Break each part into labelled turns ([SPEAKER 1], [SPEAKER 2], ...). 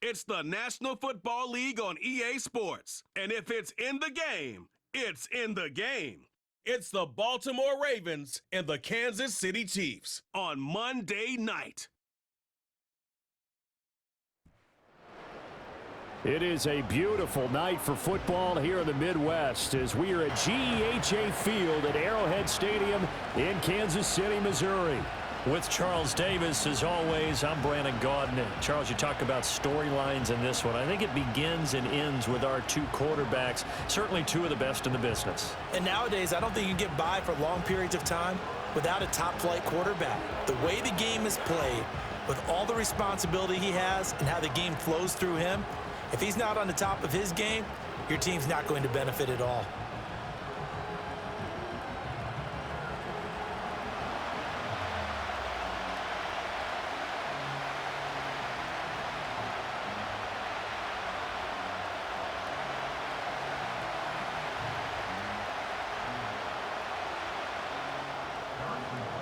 [SPEAKER 1] It's the National Football League on EA Sports. And if it's in the game, it's in the game. It's the Baltimore Ravens and the Kansas City Chiefs on Monday night.
[SPEAKER 2] It is a beautiful night for football here in the Midwest as we are at GEHA Field at Arrowhead Stadium in Kansas City, Missouri.
[SPEAKER 3] With Charles Davis, as always, I'm Brandon Gaudin. Charles, you talk about storylines in this one. I think it begins and ends with our two quarterbacks, certainly two of the best in the business.
[SPEAKER 4] And nowadays, I don't think you can get by for long periods of time without a top-flight quarterback. The way the game is played, with all the responsibility he has and how the game flows through him, if he's not on the top of his game, your team's not going to benefit at all.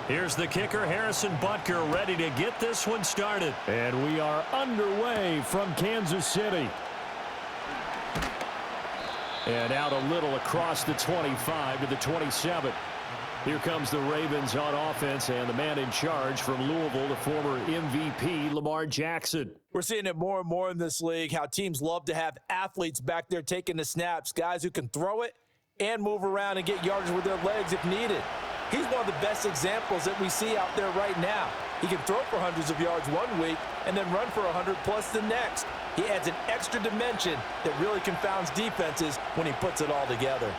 [SPEAKER 3] Here's the kicker, Harrison Butker, ready to get this one started.
[SPEAKER 2] And we are underway from Kansas City. And out a little across the 25 to the 27. Here comes the Ravens on offense, and the man in charge from Louisville, the former MVP, Lamar Jackson.
[SPEAKER 4] We're seeing it more and more in this league, how teams love to have athletes back there taking the snaps, guys who can throw it and move around and get yardage with their legs if needed. He's one of the best examples that we see out there right now. He can throw for hundreds of yards one week and then run for 100+ the next. He adds an extra dimension that really confounds defenses when he puts it all together.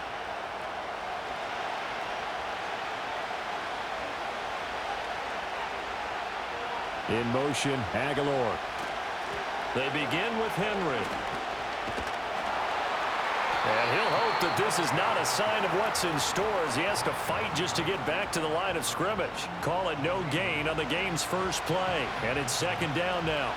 [SPEAKER 2] In motion, Aguilar.
[SPEAKER 3] They begin with Henry. And he'll hope that this is not a sign of what's in store as he has to fight just to get back to the line of scrimmage. Call it no gain on the game's first play. And it's second down now.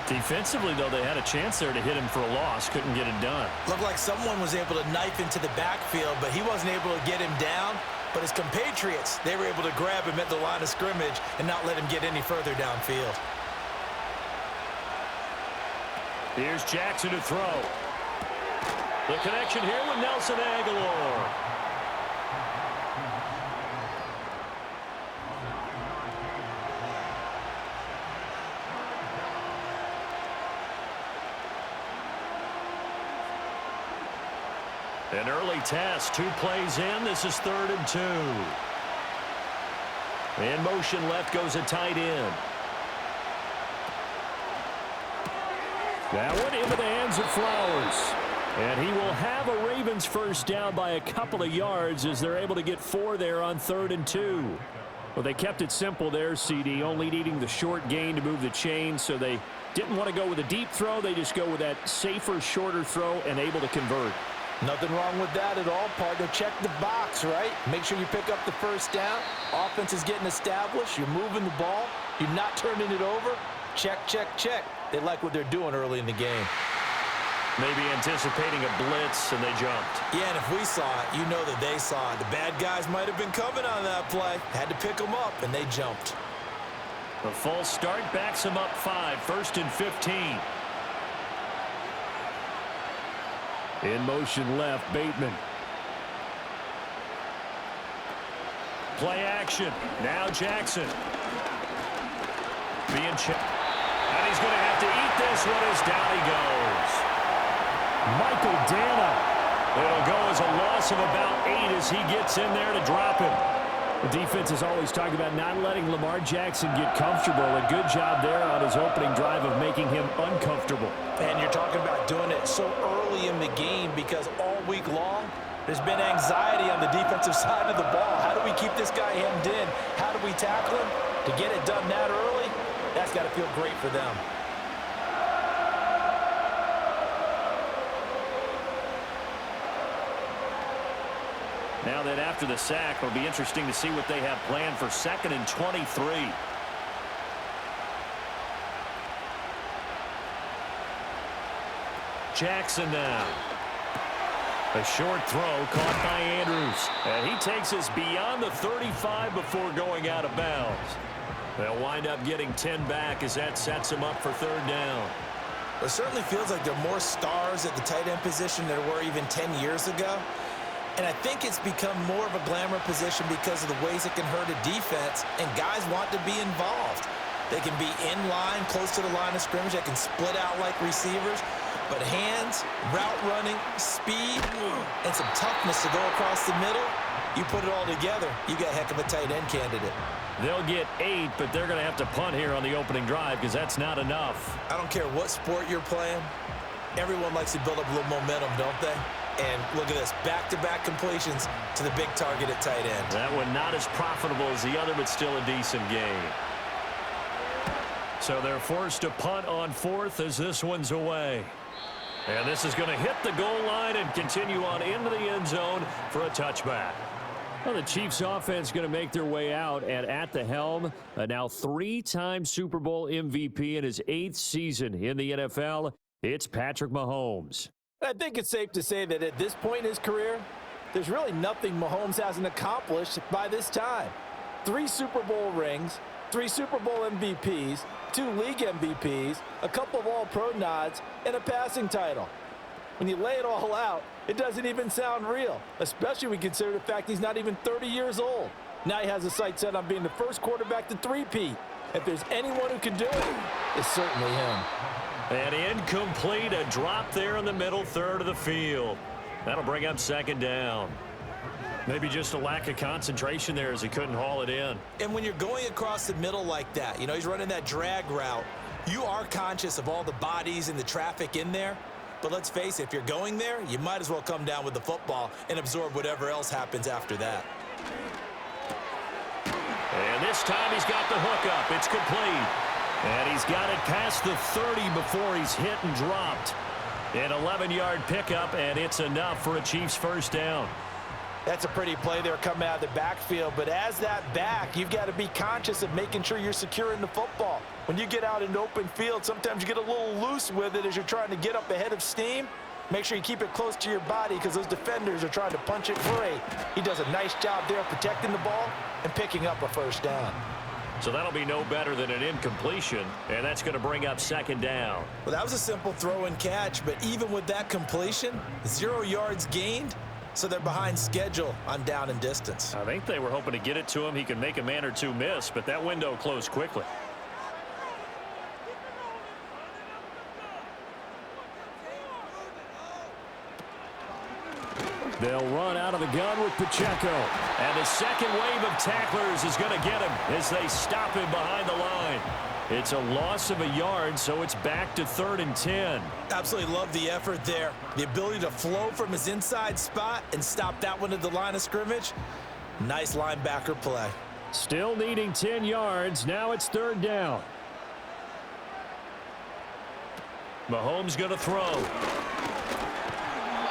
[SPEAKER 3] Defensively, though, they had a chance there to hit him for a loss. Couldn't get it done.
[SPEAKER 4] Looked like someone was able to knife into the backfield, but he wasn't able to get him down. But his compatriots, they were able to grab him at the line of scrimmage and not let him get any further downfield.
[SPEAKER 3] Here's Jackson to throw. The connection here with Nelson Aguilar. An early test, 2 plays in. This is 3rd and 2. In motion left goes a tight end.
[SPEAKER 2] That one into the hands of Flowers. And he will have a Ravens first down by a couple of yards as they're able to get 4 there on 3rd and 2. Well, they kept it simple there, CD, only needing the short gain to move the chain, so they didn't want to go with a deep throw. They just go with that safer, shorter throw and able to convert.
[SPEAKER 4] Nothing wrong with that at all, partner. Check the box, right? Make sure you pick up the first down. Offense is getting established. You're moving the ball. You're not turning it over. Check, check, check. They like what they're doing early in the game.
[SPEAKER 3] Maybe anticipating a blitz, and they jumped.
[SPEAKER 4] Yeah, and if we saw it, you know that they saw it. The bad guys might have been coming on that play. Had to pick them up, and they jumped.
[SPEAKER 3] The false start backs them up 5, 1st and 15.
[SPEAKER 2] In motion left, Bateman.
[SPEAKER 3] Play action. Now Jackson. Being checked. And he's going to have to eat this one as down he goes.
[SPEAKER 2] Michael Dana.
[SPEAKER 3] It'll go as a loss of about 8 as he gets in there to drop him.
[SPEAKER 2] The defense is always talking about not letting Lamar Jackson get comfortable. A good job there on his opening drive of making him uncomfortable.
[SPEAKER 4] And you're talking about doing it so early in the game because all week long there's been anxiety on the defensive side of the ball. How do we keep this guy hemmed in? How do we tackle him? To get it done that early, that's got to feel great for them.
[SPEAKER 3] Now that after the sack, it'll be interesting to see what they have planned for 2nd and 23. Jackson now. A short throw caught by Andrews. And he takes us beyond the 35 before going out of bounds. They'll wind up getting 10 back as that sets him up for 3rd down.
[SPEAKER 4] It certainly feels like there are more stars at the tight end position than there were even 10 years ago. And I think it's become more of a glamour position because of the ways it can hurt a defense, and guys want to be involved. They can be in line, close to the line of scrimmage. They can split out like receivers. But hands, route running, speed, and some toughness to go across the middle, you put it all together, you got a heck of a tight end candidate.
[SPEAKER 3] They'll get 8, but they're going to have to punt here on the opening drive because that's not enough.
[SPEAKER 4] I don't care what sport you're playing. Everyone likes to build up a little momentum, don't they? And look at this, back-to-back completions to the big target at tight end.
[SPEAKER 3] That one not as profitable as the other, but still a decent gain. So they're forced to punt on 4th as this one's away. And this is going to hit the goal line and continue on into the end zone for a touchback.
[SPEAKER 2] Well, the Chiefs offense going to make their way out, and at the helm, a now 3-time Super Bowl MVP in his 8th season in the NFL, it's Patrick Mahomes.
[SPEAKER 4] I think it's safe to say that at this point in his career, there's really nothing Mahomes hasn't accomplished by this time. 3 Super Bowl rings, 3 Super Bowl MVPs, 2 league MVPs, a couple of All-Pro nods, and a passing title. When you lay it all out, it doesn't even sound real, especially when you consider the fact he's not even 30 years old. Now he has a sight set on being the first quarterback to three-peat. If there's anyone who can do it, it's certainly him.
[SPEAKER 3] And incomplete, a drop there in the middle third of the field. That'll bring up 2nd down. Maybe just a lack of concentration there as he couldn't haul it in.
[SPEAKER 4] And when you're going across the middle like that, you know, he's running that drag route, you are conscious of all the bodies and the traffic in there. But let's face it, if you're going there, you might as well come down with the football and absorb whatever else happens after that.
[SPEAKER 3] And this time he's got the hook up. It's complete. And he's got it past the 30 before he's hit and dropped. An 11-yard pickup, and it's enough for a Chiefs first down.
[SPEAKER 4] That's a pretty play there coming out of the backfield. But as that back, you've got to be conscious of making sure you're securing the football. When you get out in open field, sometimes you get a little loose with it as you're trying to get up ahead of steam. Make sure you keep it close to your body because those defenders are trying to punch it free. He does a nice job there protecting the ball and picking up a first down.
[SPEAKER 3] So that'll be no better than an incompletion, and that's going to bring up 2nd down.
[SPEAKER 4] Well, that was a simple throw and catch, but even with that completion, 0 yards gained, so they're behind schedule on down and distance.
[SPEAKER 3] I think they were hoping to get it to him. He could make a man or two miss, but that window closed quickly.
[SPEAKER 2] They'll run out of the gun with Pacheco.
[SPEAKER 3] And the second wave of tacklers is going to get him as they stop him behind the line. It's a loss of a yard, so it's back to 3rd and 10.
[SPEAKER 4] Absolutely love the effort there. The ability to flow from his inside spot and stop that one at the line of scrimmage. Nice linebacker play.
[SPEAKER 2] Still needing 10 yards. Now it's 3rd down.
[SPEAKER 3] Mahomes going to throw.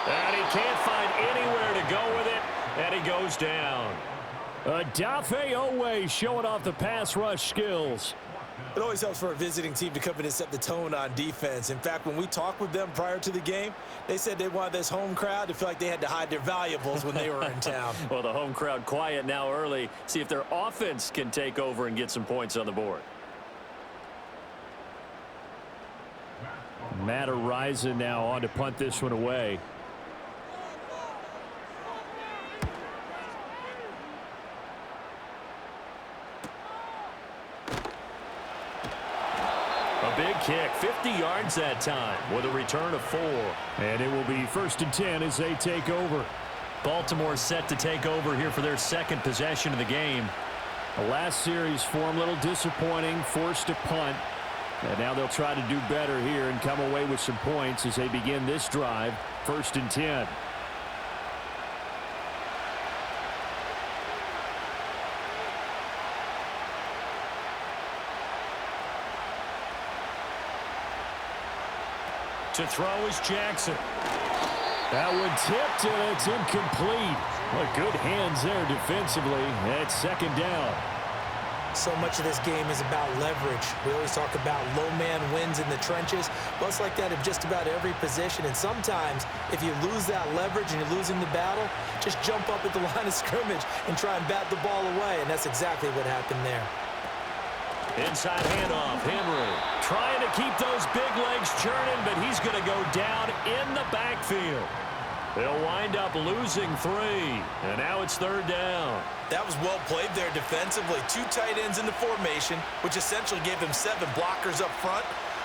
[SPEAKER 3] And he can't find anywhere to go with it, and he goes down.
[SPEAKER 2] Odafe Owe showing off the pass rush skills.
[SPEAKER 4] It always helps for a visiting team to come in and set the tone on defense. In fact, when we talked with them prior to the game, they said they wanted this home crowd to feel like they had to hide their valuables when they were in town.
[SPEAKER 3] Well, the home crowd quiet now early. See if their offense can take over and get some points on the board.
[SPEAKER 2] Matt Araiza now on to punt this one away.
[SPEAKER 3] A big kick, 50 yards that time with a return of 4.
[SPEAKER 2] And it will be 1st and 10 as they take over.
[SPEAKER 3] Baltimore set to take over here for their 2nd possession of the game.
[SPEAKER 2] The last series for them, a little disappointing, forced to punt. And now they'll try to do better here and come away with some points as they begin this drive, 1st and 10.
[SPEAKER 3] To throw is Jackson.
[SPEAKER 2] That one tipped, and it's incomplete. Well, good hands there defensively. It's 2nd down.
[SPEAKER 4] So much of this game is about leverage. We always talk about low man wins in the trenches. Well, it's like that in just about every position. And sometimes, if you lose that leverage and you're losing the battle, just jump up at the line of scrimmage and try and bat the ball away. And that's exactly what happened there.
[SPEAKER 3] Inside handoff, Henry trying to keep those big legs churning, go down in the backfield. They'll wind up losing 3, and now it's 3rd down.
[SPEAKER 4] That was well played there defensively. 2 tight ends in the formation, which essentially gave them 7 blockers up front.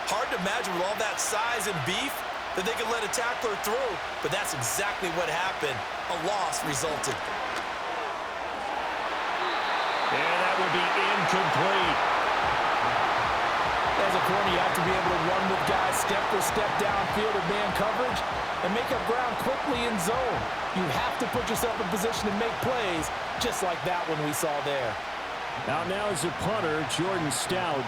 [SPEAKER 4] Hard to imagine with all that size and beef that they could let a tackler through, but that's exactly what happened. A loss resulted.
[SPEAKER 3] And that will be incomplete.
[SPEAKER 4] As a corner, you have to be able to run with guys step for step downfield in man coverage and make up ground quickly in zone. You have to put yourself in position to make plays, just like that one we saw there.
[SPEAKER 2] Now is the punter, Jordan Stout.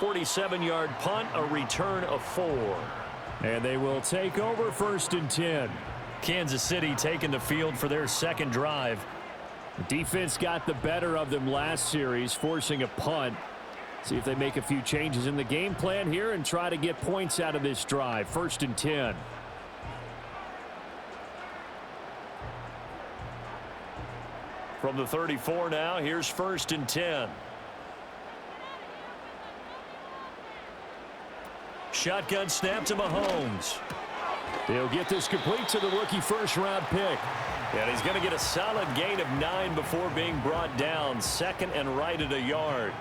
[SPEAKER 3] .47-yard punt, a return of 4.
[SPEAKER 2] And they will take over 1st and 10.
[SPEAKER 3] Kansas City taking the field for their 2nd drive.
[SPEAKER 2] The defense got the better of them last series, forcing a punt. See if they make a few changes in the game plan here and try to get points out of this drive. 1st and 10.
[SPEAKER 3] From the 34 now, here's 1st and 10. Shotgun snap to Mahomes.
[SPEAKER 2] They'll get this complete to the rookie 1st-round pick.
[SPEAKER 3] And he's going to get a solid gain of 9 before being brought down. 2nd and right at a yard.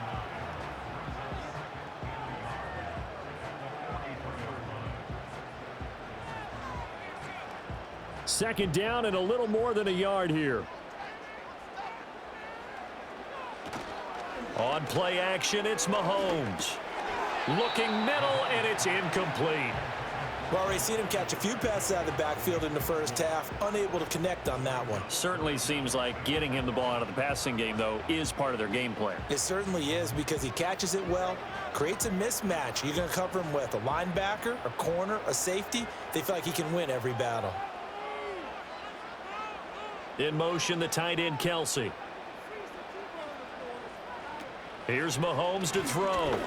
[SPEAKER 2] Second down and a little more than a yard here.
[SPEAKER 3] On play action, it's Mahomes. Looking middle, and it's incomplete.
[SPEAKER 4] We've already seen him catch a few passes out of the backfield in the first half, unable to connect on that one.
[SPEAKER 3] Certainly seems like getting him the ball out of the passing game, though, is part of their game plan.
[SPEAKER 4] It certainly is, because he catches it well, creates a mismatch. You're going to cover him with a linebacker, a corner, a safety. They feel like he can win every battle.
[SPEAKER 3] In motion, the tight end, Kelsey. Here's Mahomes to throw.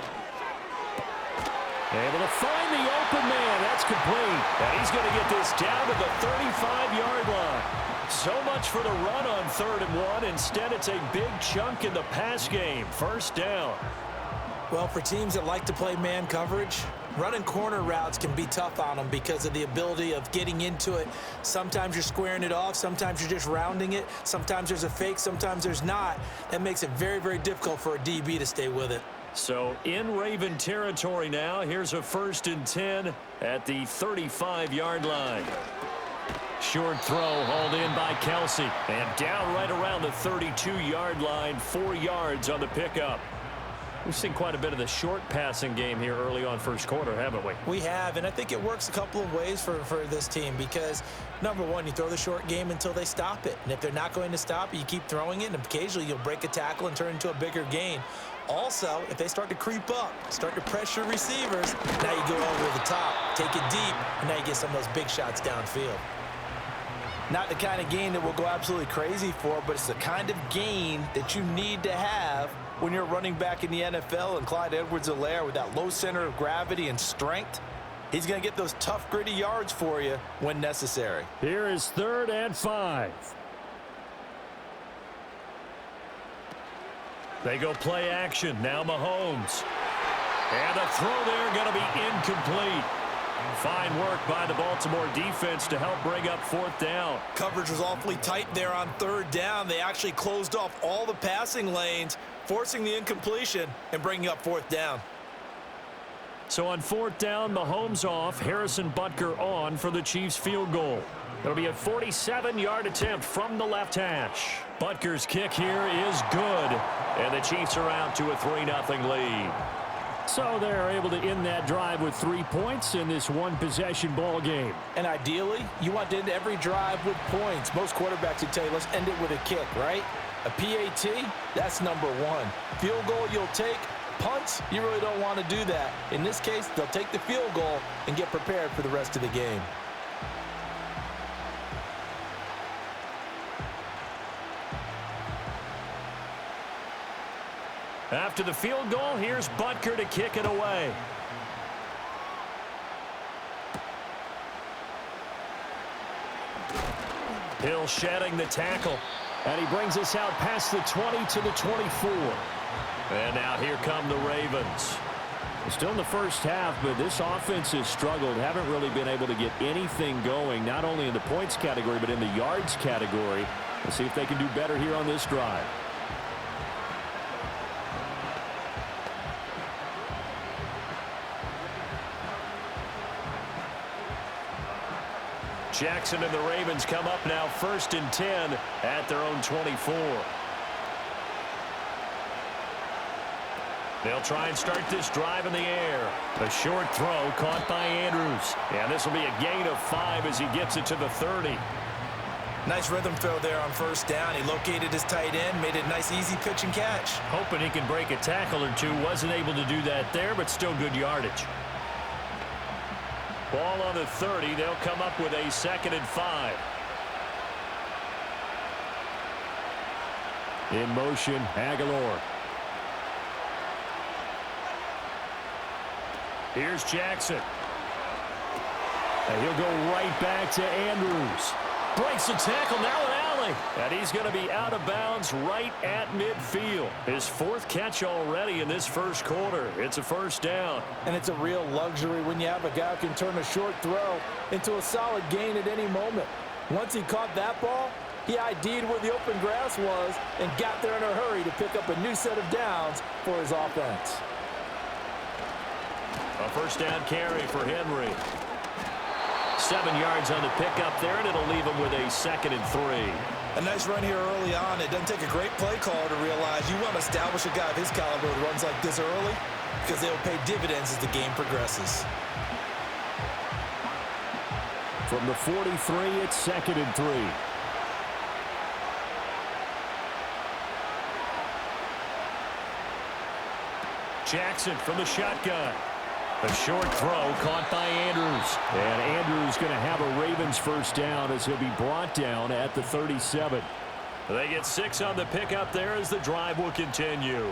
[SPEAKER 3] Able to find the open man. That's complete. And he's going to get this down to the 35-yard line. So much for the run on 3rd and 1. Instead, it's a big chunk in the pass game. 1st down.
[SPEAKER 4] Well, for teams that like to play man coverage, running corner routes can be tough on them because of the ability of getting into it. Sometimes you're squaring it off. Sometimes you're just rounding it. Sometimes there's a fake. Sometimes there's not. That makes it very, very difficult for a DB to stay with it.
[SPEAKER 3] So in Raven territory now. Here's a 1st and 10 at the 35-yard line. Short throw hauled in by Kelsey. And down right around the 32-yard line. 4 yards on the pickup. We've seen quite a bit of the short passing game here early on 1st quarter, haven't we?
[SPEAKER 4] We have, and I think it works a couple of ways for this team because, number one, you throw the short game until they stop it. And if they're not going to stop it, you keep throwing it, and occasionally you'll break a tackle and turn into a bigger gain. Also, if they start to creep up, start to pressure receivers, now you go over the top, take it deep, and now you get some of those big shots downfield. Not the kind of gain that we'll go absolutely crazy for, but it's the kind of gain that you need to have when you're running back in the NFL. And Clyde Edwards-Helaire, with that low center of gravity and strength, he's going to get those tough, gritty yards for you when necessary.
[SPEAKER 2] Here is 3rd and 5.
[SPEAKER 3] They go play action. Now Mahomes. And a throw there going to be incomplete. Fine work by the Baltimore defense to help bring up 4th down.
[SPEAKER 4] Coverage was awfully tight there on 3rd down. They actually closed off all the passing lanes, forcing the incompletion and bringing up 4th down.
[SPEAKER 3] So on 4th down, Mahomes off, Harrison Butker on for the Chiefs field goal. It'll be a 47-yard attempt from the left hash. Butker's kick here is good, and the Chiefs are out to a 3-0 lead.
[SPEAKER 2] So they're able to end that drive with 3 points in this one-possession ball game.
[SPEAKER 4] And ideally, you want to end every drive with points. Most quarterbacks would tell you, let's end it with a kick, right? A PAT, that's number 1. Field goal you'll take. Punts, you really don't want to do that. In this case, they'll take the field goal and get prepared for the rest of the game.
[SPEAKER 3] After the field goal, here's Butker to kick it away. Hill shedding the tackle.
[SPEAKER 2] And he brings us out past the 20 to the 24.
[SPEAKER 3] And now here come the Ravens.
[SPEAKER 2] Still in the first half, but this offense has struggled. Haven't really been able to get anything going, not only in the points category, but in the yards category. Let's see if they can do better here on this drive.
[SPEAKER 3] Jackson and the Ravens come up now 1st and 10 at their own 24. They'll try and start this drive in the air. A short throw caught by Andrews. And this will be a gain of 5 as he gets it to the 30.
[SPEAKER 4] Nice rhythm throw there on 1st down. He located his tight end, made it a nice easy pitch and catch.
[SPEAKER 3] Hoping he can break a tackle or two. Wasn't able to do that there, but still good yardage. Ball on the 30. They'll come up with a 2nd and 5.
[SPEAKER 2] In motion, Aguilar.
[SPEAKER 3] Here's Jackson.
[SPEAKER 2] And he'll go right back to Andrews.
[SPEAKER 3] Breaks the tackle, now an alley. And he's going to be out of bounds right at midfield. His 4th catch already in this first quarter. It's a 1st down.
[SPEAKER 4] And it's a real luxury when you have a guy who can turn a short throw into a solid gain at any moment. Once he caught that ball, he ID'd where the open grass was and got there in a hurry to pick up a new set of downs for his offense.
[SPEAKER 3] A 1st down carry for Henry. 7 yards on the pickup there, and it'll leave him with a 2nd and 3.
[SPEAKER 4] A nice run here early on. It doesn't take a great play caller to realize you want to establish a guy of his caliber who runs like this early because they will pay dividends as the game progresses.
[SPEAKER 2] From the 43, it's 2nd and 3.
[SPEAKER 3] Jackson from the shotgun. A short throw caught by Andrews.
[SPEAKER 2] And Andrews going to have a Ravens 1st down as he'll be brought down at the 37.
[SPEAKER 3] They get 6 on the pickup there as the drive will continue.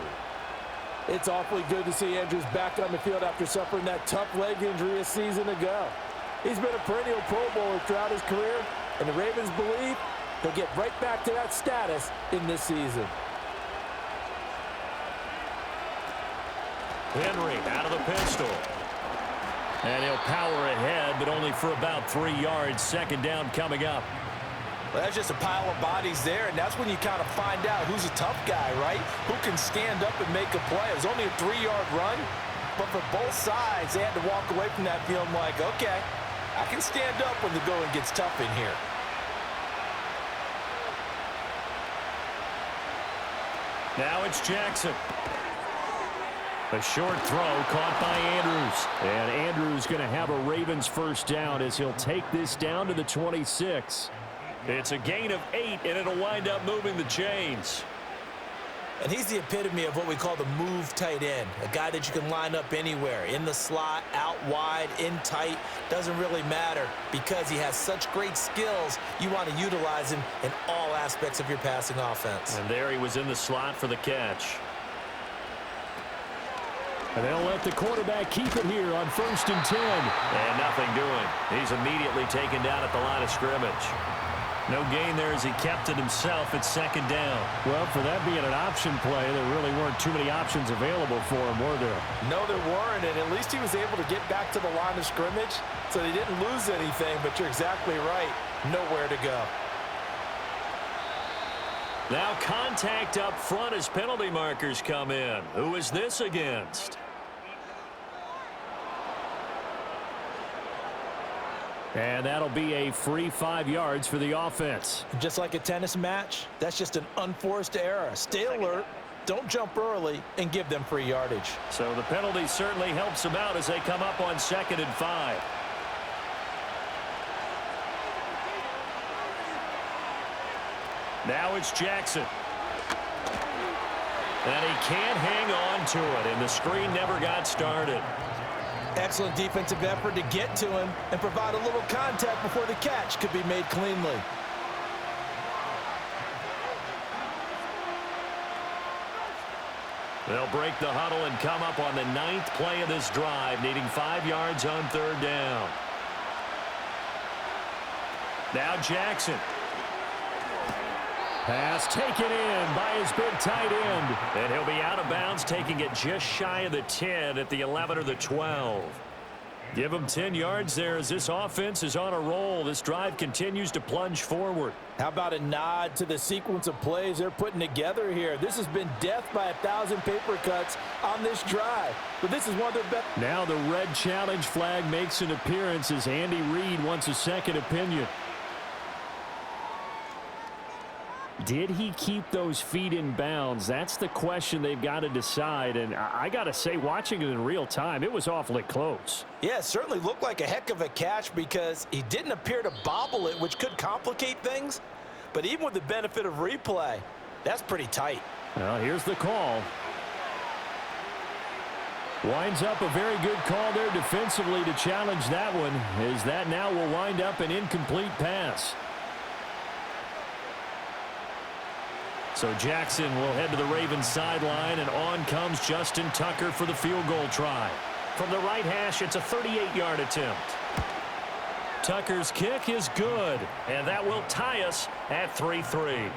[SPEAKER 4] It's awfully good to see Andrews back on the field after suffering that tough leg injury a season ago. He's been a perennial Pro Bowler throughout his career, and the Ravens believe he'll get right back to that status in this season.
[SPEAKER 3] Henry out of the pistol. And he'll power ahead, but only for about 3 yards. 2nd down coming up.
[SPEAKER 4] Well, that's just a pile of bodies there, and that's when you kind of find out who's a tough guy, right? Who can stand up and make a play. It was only a 3-yard run, but for both sides, they had to walk away from that feeling like, okay, I can stand up when the going gets tough in here.
[SPEAKER 3] Now it's Jackson. A short throw caught by Andrews.
[SPEAKER 2] And Andrews going to have a Ravens 1st down as he'll take this down to the 26.
[SPEAKER 3] It's a gain of 8, and it'll wind up moving the chains.
[SPEAKER 4] And he's the epitome of what we call the move tight end, a guy that you can line up anywhere, in the slot, out wide, in tight, doesn't really matter because he has such great skills. You want to utilize him in all aspects of your passing offense.
[SPEAKER 3] And there he was in the slot for the catch.
[SPEAKER 2] And they'll let the quarterback keep it here on 1st and 10.
[SPEAKER 3] And nothing doing. He's immediately taken down at the line of scrimmage. No gain there as he kept it himself at 2nd down.
[SPEAKER 2] Well, for that being an option play, there really weren't too many options available for him, were there?
[SPEAKER 4] No, there weren't, and at least he was able to get back to the line of scrimmage, so they didn't lose anything, but you're exactly right. Nowhere to go.
[SPEAKER 3] Now contact up front as penalty markers come in. Who is this against?
[SPEAKER 2] And that'll be a free 5 yards for the offense.
[SPEAKER 4] Just like a tennis match, that's just an unforced error. Stay alert, don't jump early, and give them free yardage.
[SPEAKER 3] So the penalty certainly helps them out as they come up on 2nd and 5. Now it's Jackson. And he can't hang on to it, and the screen never got started.
[SPEAKER 4] Excellent defensive effort to get to him and provide a little contact before the catch could be made cleanly.
[SPEAKER 3] They'll break the huddle and come up on the 9th play of this drive, needing 5 yards on 3rd down. Now Jackson.
[SPEAKER 2] Pass taken in by his big tight end.
[SPEAKER 3] And he'll be out of bounds, taking it just shy of the 10 at the 11 or the 12. Give him 10 yards there as this offense is on a roll. This drive continues to plunge forward.
[SPEAKER 4] How about a nod to the sequence of plays they're putting together here? This has been death by 1,000 paper cuts on this drive. But this is one of their best.
[SPEAKER 2] Now the red challenge flag makes an appearance as Andy Reid wants a second opinion. Did he keep those feet in bounds? That's the question they've got to decide. And I got to say, watching it in real time, it was awfully close.
[SPEAKER 4] Yeah, it certainly looked like a heck of a catch because he didn't appear to bobble it, which could complicate things. But even with the benefit of replay, that's pretty tight.
[SPEAKER 2] Well, here's the call. Winds up a very good call there defensively to challenge that one, as that now will wind up an incomplete pass. So Jackson will head to the Ravens sideline, and on comes Justin Tucker for the field goal try. From the right hash, it's a 38-yard attempt. Tucker's kick is good, and that will tie us at 3-3.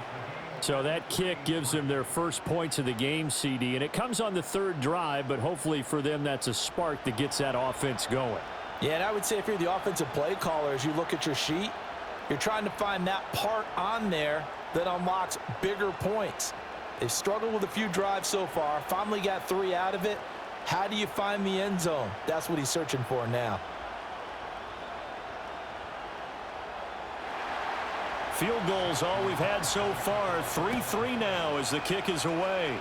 [SPEAKER 2] So that kick gives them their first points of the game, CD, and it comes on the third drive, but hopefully for them that's a spark that gets that offense going.
[SPEAKER 4] Yeah, and I would say if you're the offensive play caller, as you look at your sheet, you're trying to find that part on there that unlocks bigger points. They've struggled with a few drives so far, finally got 3 out of it. How do you find the end zone? That's what he's searching for now.
[SPEAKER 3] Field goals all we've had so far. 3-3 now as the kick is away.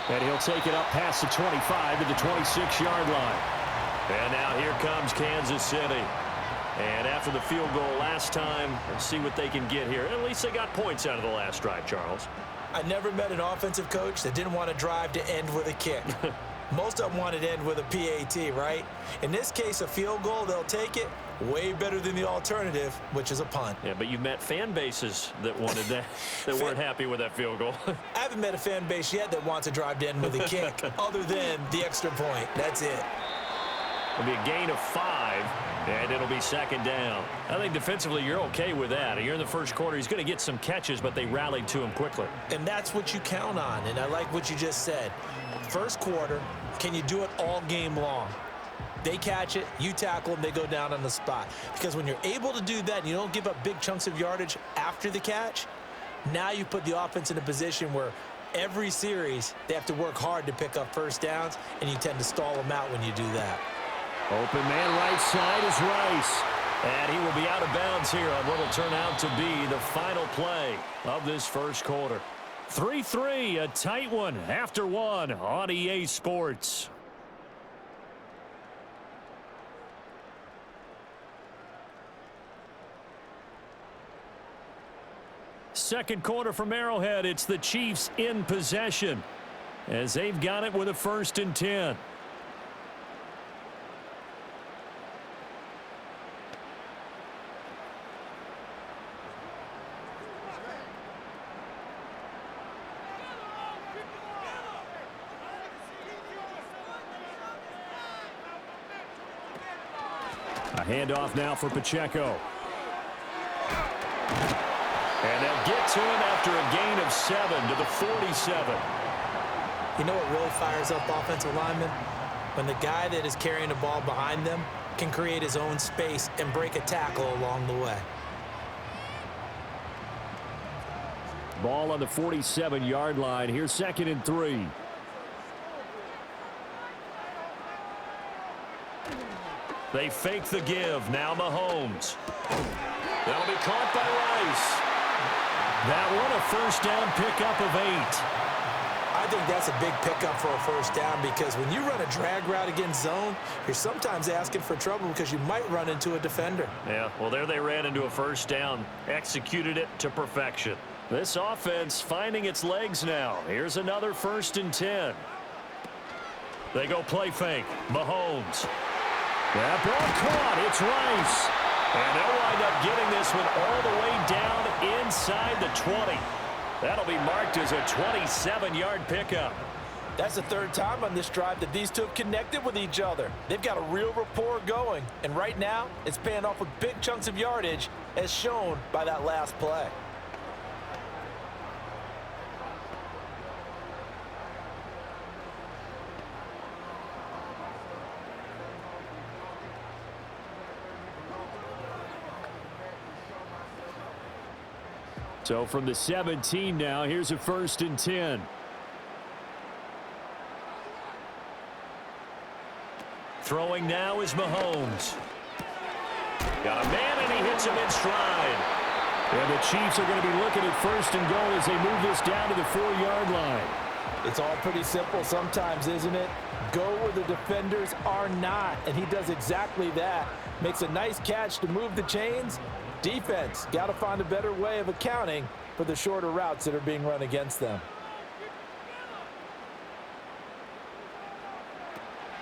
[SPEAKER 2] And he'll take it up past the 25 to the 26-yard line.
[SPEAKER 3] And now here comes Kansas City. And after the field goal last time, let's see what they can get here. At least they got points out of the last drive, Charles.
[SPEAKER 4] I never met an offensive coach that didn't want to drive to end with a kick. Most of them wanted to end with a PAT, right? In this case, a field goal, they'll take it. Way better than the alternative, which is a punt.
[SPEAKER 3] Yeah, but you've met fan bases that wanted that, that weren't happy with that field goal.
[SPEAKER 4] I haven't met a fan base yet that wants to drive to end with a kick, other than the extra point. That's it.
[SPEAKER 3] It'll be a gain of 5, and it'll be second down. I think defensively you're okay with that. You're in the first quarter. He's going to get some catches, but they rallied to him quickly.
[SPEAKER 4] And that's what you count on, and I like what you just said. First quarter, can you do it all game long? They catch it, you tackle them, they go down on the spot. Because when you're able to do that and you don't give up big chunks of yardage after the catch, now you put the offense in a position where every series they have to work hard to pick up first downs, and you tend to stall them out when you do that.
[SPEAKER 2] Open man right side is Rice.
[SPEAKER 3] And he will be out of bounds here on what will turn out to be the final play of this first quarter. 3-3, a tight one after one on EA Sports. Second quarter from Arrowhead. It's the Chiefs in possession as they've got it with a 1st and 10. A handoff now for Pacheco. And they'll get to him after a gain of 7 to the 47.
[SPEAKER 4] You know what really fires up offensive linemen? When the guy that is carrying the ball behind them can create his own space and break a tackle along the way.
[SPEAKER 2] Ball on the 47-yard line. Here's 2nd and 3.
[SPEAKER 3] They fake the give. Now Mahomes. That'll be caught by Rice. That one a first down pickup of 8.
[SPEAKER 4] I think that's a big pickup for a first down because when you run a drag route against zone, you're sometimes asking for trouble because you might run into a defender.
[SPEAKER 3] Yeah, well, there they ran into a first down. Executed it to perfection. This offense finding its legs now. Here's another 1st and 10. They go play fake. Mahomes.
[SPEAKER 2] That ball caught. It's Rice.
[SPEAKER 3] And they'll wind up getting this one all the way down inside the 20. That'll be marked as a 27-yard pickup.
[SPEAKER 4] That's the third time on this drive that these two have connected with each other. They've got a real rapport going, and right now it's paying off with big chunks of yardage as shown by that last play.
[SPEAKER 2] So from the 17 now, here's a 1st and 10.
[SPEAKER 3] Throwing now is Mahomes. Got a man, and he hits him in stride.
[SPEAKER 2] And the Chiefs are going to be looking at 1st and goal as they move this down to the 4-yard line.
[SPEAKER 4] It's all pretty simple sometimes, isn't it? Go where the defenders are not, and he does exactly that. Makes a nice catch to move the chains. Defense got to find a better way of accounting for the shorter routes that are being run against them.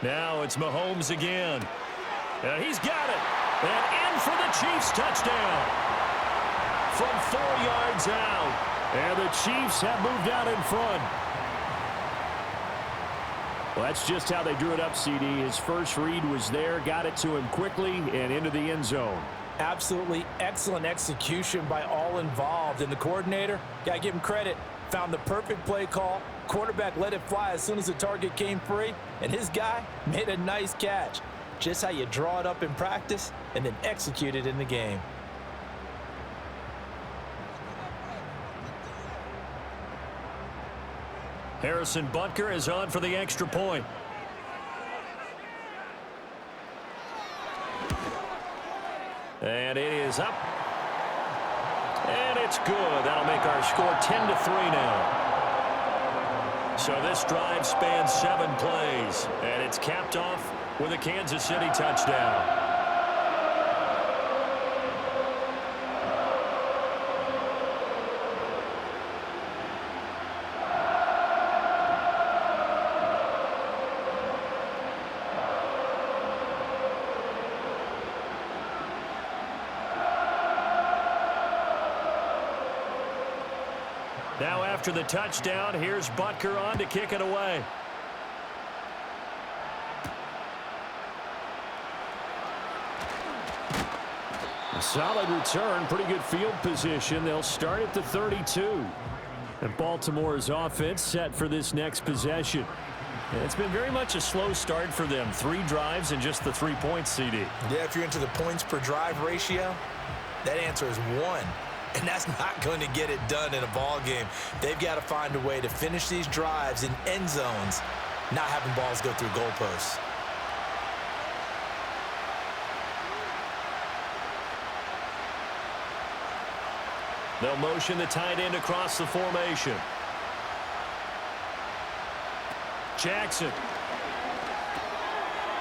[SPEAKER 3] Now it's Mahomes again. And he's got it. And in for the Chiefs touchdown. From 4 yards out.
[SPEAKER 2] And the Chiefs have moved out in front. Well, that's just how they drew it up, CD. His first read was there, got it to him quickly, and into the end zone.
[SPEAKER 4] Absolutely excellent execution by all involved. And the coordinator, got to give him credit, found the perfect play call. Quarterback let it fly as soon as the target came free, and his guy made a nice catch. Just how you draw it up in practice and then execute it in the game.
[SPEAKER 3] Harrison Butker is on for the extra point. And it is up. And it's good. That'll make our score 10-3 now. So this drive spans 7 plays. And it's capped off with a Kansas City touchdown. Now after the touchdown, here's Butker on to kick it away.
[SPEAKER 2] A solid return, pretty good field position. They'll start at the 32. And Baltimore's offense set for this next possession.
[SPEAKER 3] And it's been very much a slow start for them. 3 drives and just the 3 points, CD.
[SPEAKER 4] Yeah, if you're into the points per drive ratio, that answer is 1. And that's not going to get it done in a ball game. They've got to find a way to finish these drives in end zones, not having balls go through goalposts.
[SPEAKER 3] They'll motion the tight end across the formation. Jackson.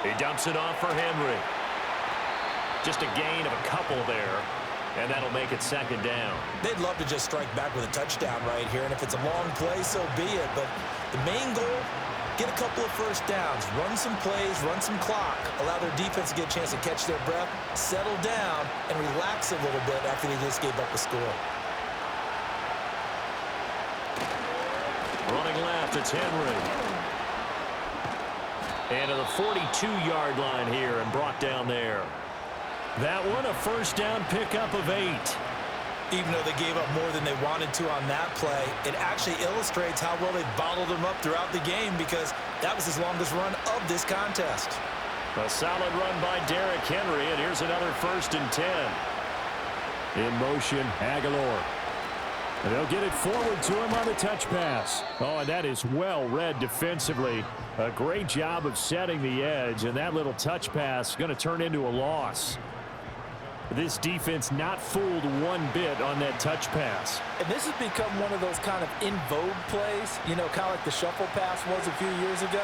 [SPEAKER 3] He dumps it off for Henry. Just a gain of a couple there. And that'll make it 2nd down.
[SPEAKER 4] They'd love to just strike back with a touchdown right here. And if it's a long play, so be it. But the main goal, get a couple of first downs. Run some plays, run some clock. Allow their defense to get a chance to catch their breath, settle down, and relax a little bit after they just gave up a score.
[SPEAKER 3] Running left, it's Henry. And to the 42-yard line here and brought down there. That one, a first down pickup of 8.
[SPEAKER 4] Even though they gave up more than they wanted to on that play, it actually illustrates how well they bottled them up throughout the game because that was his longest run of this contest.
[SPEAKER 3] A solid run by Derrick Henry, and here's another 1st and 10.
[SPEAKER 2] In motion, Aguilar. And they'll get it forward to him on the touch pass. Oh, and that is well read defensively. A great job of setting the edge, and that little touch pass is going to turn into a loss. This defense not fooled one bit on that touch pass.
[SPEAKER 4] And this has become one of those kind of in vogue plays, you know, kind of like the shuffle pass was a few years ago.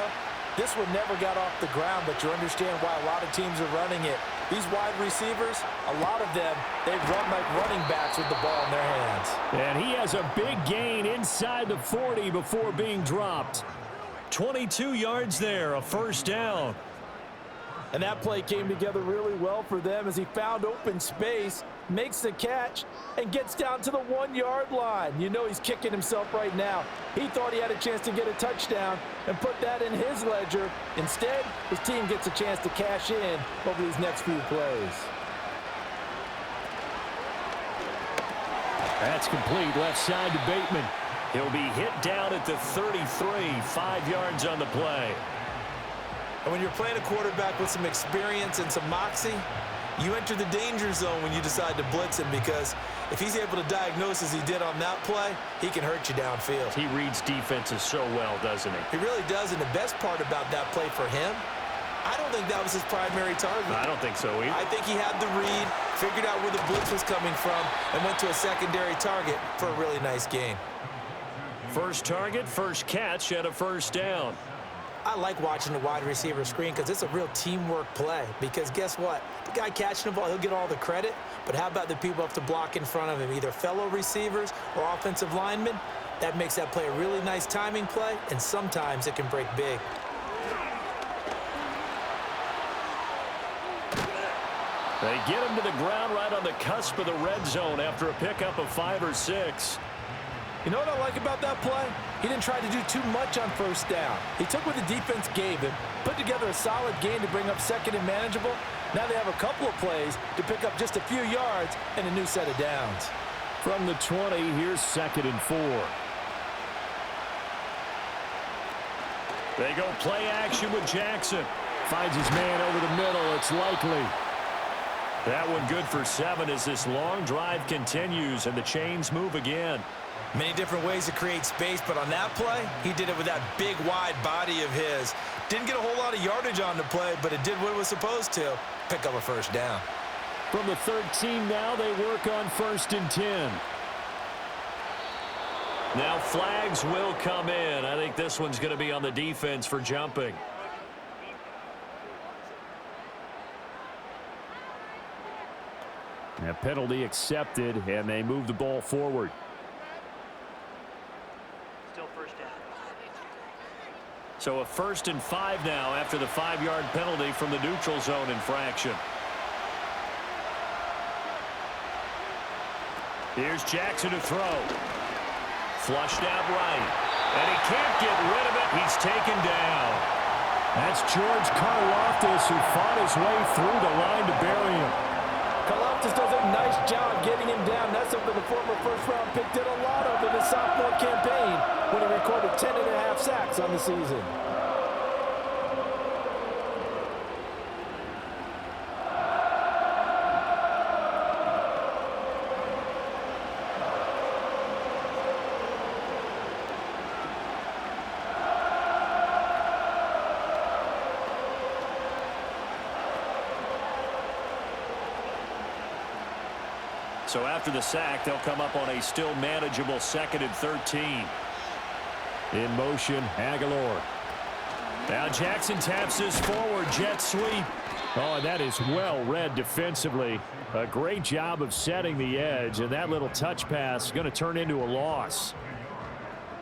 [SPEAKER 4] This one never got off the ground, but you understand why a lot of teams are running it. These wide receivers, a lot of them, they run like running backs with the ball in their hands.
[SPEAKER 2] And he has a big gain inside the 40 before being dropped.
[SPEAKER 3] 22 yards there, a first down.
[SPEAKER 4] And that play came together really well for them as he found open space, makes the catch, and gets down to the 1-yard line. You know he's kicking himself right now. He thought he had a chance to get a touchdown and put that in his ledger. Instead, his team gets a chance to cash in over these next few plays.
[SPEAKER 2] That's complete, left side to Bateman.
[SPEAKER 3] He'll be hit down at the 33, 5 yards on the play.
[SPEAKER 4] And when you're playing a quarterback with some experience and some moxie, you enter the danger zone when you decide to blitz him, because if he's able to diagnose as he did on that play, he can hurt you downfield.
[SPEAKER 3] He reads defenses so well, doesn't he?
[SPEAKER 4] He really does, and the best part about that play for him, I don't think that was his primary target.
[SPEAKER 3] I don't think so either.
[SPEAKER 4] I think he had the read, figured out where the blitz was coming from, and went to a secondary target for a really nice gain.
[SPEAKER 3] First target, first catch, and a first down.
[SPEAKER 4] I like watching the wide receiver screen because it's a real teamwork play. Because guess what? The guy catching the ball, he'll get all the credit. But how about the people up to block in front of him, either fellow receivers or offensive linemen? That makes that play a really nice timing play, and sometimes it can break big.
[SPEAKER 3] They get him to the ground right on the cusp of the red zone after a pickup of 5 or 6.
[SPEAKER 4] You know what I like about that play? He didn't try to do too much on first down. He took what the defense gave him, put together a solid gain to bring up second and manageable. Now they have a couple of plays to pick up just a few yards and a new set of downs.
[SPEAKER 2] From the 20, here's 2nd and 4.
[SPEAKER 3] They go play action with Jackson.
[SPEAKER 2] Finds his man over the middle. It's likely.
[SPEAKER 3] That one good for 7 as this long drive continues and the chains move again.
[SPEAKER 4] Many different ways to create space, but on that play, he did it with that big, wide body of his. Didn't get a whole lot of yardage on the play, but it did what it was supposed to. Pick up a first down.
[SPEAKER 2] From the 13 now, they work on 1st and 10.
[SPEAKER 3] Now flags will come in. I think this one's going to be on the defense for jumping.
[SPEAKER 2] A penalty accepted, and they move the ball forward.
[SPEAKER 3] So a 1st and 5 now after the 5-yard penalty from the neutral zone infraction. Here's Jackson to throw. Flushed out right. And he can't get rid of it. He's taken down.
[SPEAKER 2] That's George Karlaftis, who fought his way through the line to bury him.
[SPEAKER 4] Karlaftis does a nice job getting him down. That's something the former first-round pick did a lot of in his sophomore campaign when he recorded 10.5 sacks on the season.
[SPEAKER 3] So after the sack, they'll come up on a still manageable 2nd and 13.
[SPEAKER 2] In motion, Aguilar.
[SPEAKER 3] Now Jackson taps this forward jet sweep.
[SPEAKER 2] Oh, and that is well read defensively. A great job of setting the edge, and that little touch pass is going to turn into a loss.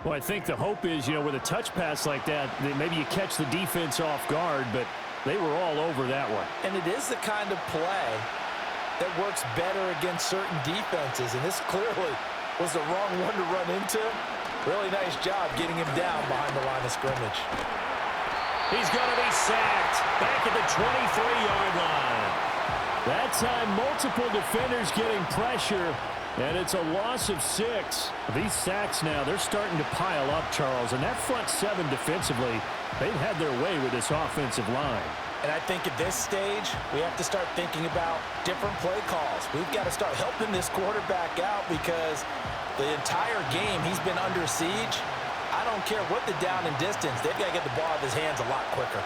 [SPEAKER 2] Well, I think the hope is, with a touch pass like that, maybe you catch the defense off guard, but they were all over that one.
[SPEAKER 4] And it is the kind of play that works better against certain defenses, and this clearly was the wrong one to run into. Really nice job getting him down behind the line of scrimmage.
[SPEAKER 3] He's going to be sacked back at the 23-yard line.
[SPEAKER 2] That time, multiple defenders getting pressure, and it's a loss of 6. These sacks now, they're starting to pile up, Charles, and that front 7 defensively, they've had their way with this offensive line.
[SPEAKER 4] And I think at this stage, we have to start thinking about different play calls. We've got to start helping this quarterback out because the entire game he's been under siege. I don't care what the down and distance. They've got to get the ball out of his hands a lot quicker.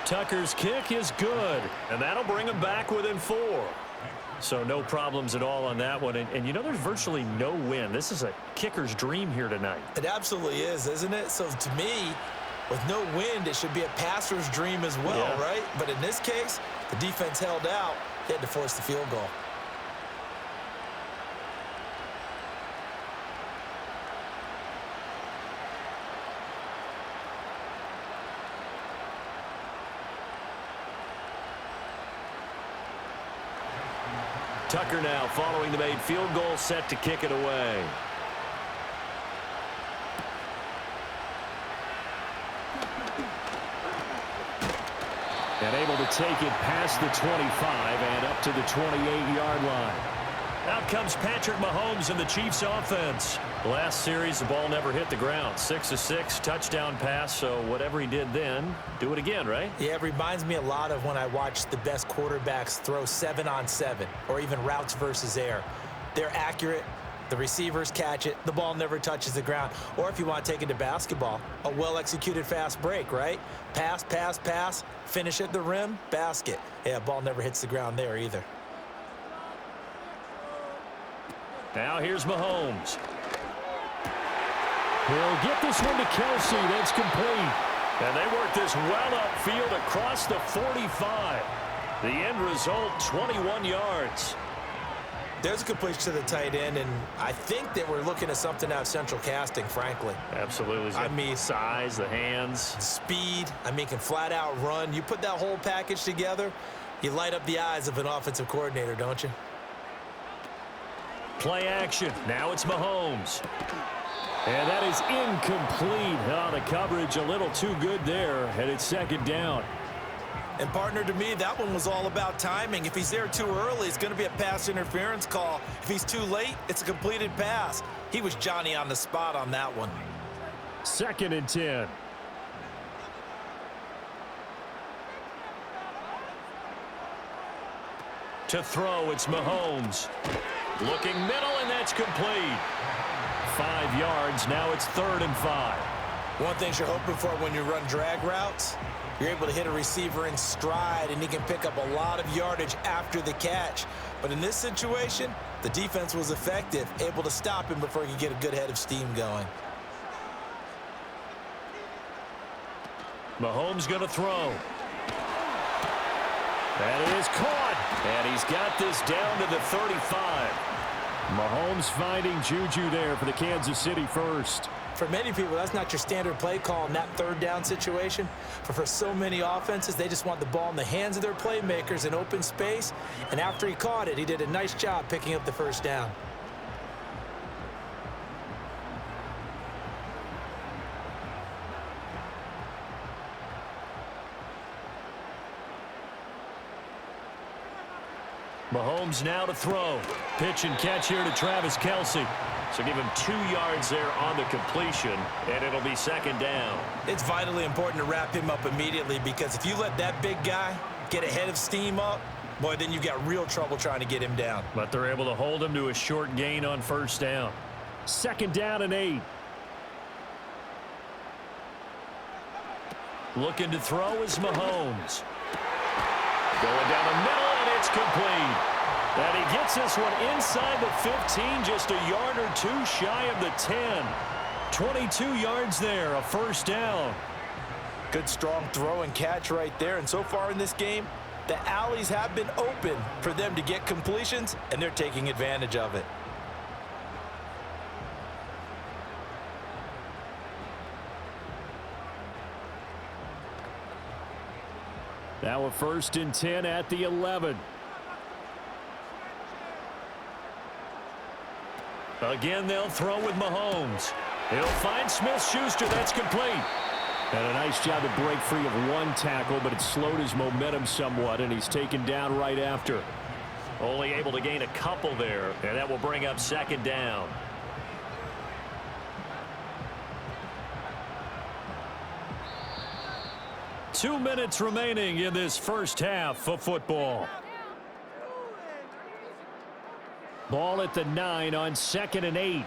[SPEAKER 3] Tucker's kick is good, and that'll bring him back within 4. So no problems at all on that one. And there's virtually no win. This is a kicker's dream here tonight.
[SPEAKER 4] It absolutely is, isn't it? So to me, with no wind, it should be a passer's dream as well, right? But in this case, the defense held out. They had to force the field goal.
[SPEAKER 3] Tucker now following the made field goal, set to kick it away. And able to take it past the 25 and up to the 28-yard line. Out comes Patrick Mahomes and the Chiefs offense. Last series, the ball never hit the ground. 6 of 6, touchdown pass. So whatever he did then, do it again, right?
[SPEAKER 4] Yeah, it reminds me a lot of when I watch the best quarterbacks throw 7-on-7 or even routes versus air. They're accurate. The receivers catch it. The ball never touches the ground. Or if you want to take it to basketball, a well-executed fast break, right? Pass, pass, pass, finish at the rim, basket. Yeah, ball never hits the ground there either.
[SPEAKER 3] Now here's Mahomes.
[SPEAKER 2] He'll get this one to Kelsey. That's complete.
[SPEAKER 3] And they work this well upfield across the 45. The end result, 21 yards.
[SPEAKER 4] There's a completion to the tight end, and I think that we're looking at something out of central casting, frankly.
[SPEAKER 3] Absolutely.
[SPEAKER 4] I mean,
[SPEAKER 3] size, the hands.
[SPEAKER 4] Speed. I mean, can flat out run. You put that whole package together, you light up the eyes of an offensive coordinator, don't you?
[SPEAKER 3] Play action. Now it's Mahomes.
[SPEAKER 2] And that is incomplete. Oh, the coverage a little too good there, and it's second down.
[SPEAKER 4] And, partner, to me, that one was all about timing. If he's there too early, it's going to be a pass interference call. If he's too late, it's a completed pass. He was Johnny on the spot on that one.
[SPEAKER 2] 2nd and 10.
[SPEAKER 3] To throw, it's Mahomes. Looking middle, and that's complete. 5 yards. Now it's 3rd and 5.
[SPEAKER 4] One thing you're hoping for when you run drag routes, you're able to hit a receiver in stride, and he can pick up a lot of yardage after the catch. But in this situation, the defense was effective, able to stop him before he could get a good head of steam going.
[SPEAKER 3] Mahomes going to throw. That is caught. And he's got this down to the 35.
[SPEAKER 2] Mahomes finding Juju there for the Kansas City first.
[SPEAKER 4] For many people, that's not your standard play call in that 3rd down situation. But for so many offenses, they just want the ball in the hands of their playmakers in open space. And after he caught it, he did a nice job picking up the 1st down.
[SPEAKER 3] Mahomes now to throw. Pitch and catch here to Travis Kelce. So give him 2 yards there on the completion, and it'll be 2nd down.
[SPEAKER 4] It's vitally important to wrap him up immediately, because if you let that big guy get a head of steam up, boy, then you've got real trouble trying to get him down.
[SPEAKER 3] But they're able to hold him to a short gain on 1st down.
[SPEAKER 2] 2nd down and 8.
[SPEAKER 3] Looking to throw is Mahomes. Going down the middle, and it's complete. And he gets this one inside the 15, just a yard or two shy of the 10. 22 yards there, a 1st down.
[SPEAKER 4] Good, strong throw and catch right there. And so far in this game, the alleys have been open for them to get completions, and they're taking advantage of it.
[SPEAKER 2] Now a 1st and 10 at the 11.
[SPEAKER 3] Again, they'll throw with Mahomes. He'll find Smith-Schuster. That's complete.
[SPEAKER 2] And a nice job to break free of one tackle, but it slowed his momentum somewhat, and he's taken down right after.
[SPEAKER 3] Only able to gain a couple there, and that will bring up 2nd down. Two minutes remaining in this first half of football.
[SPEAKER 2] Ball at the 9 on 2nd and 8.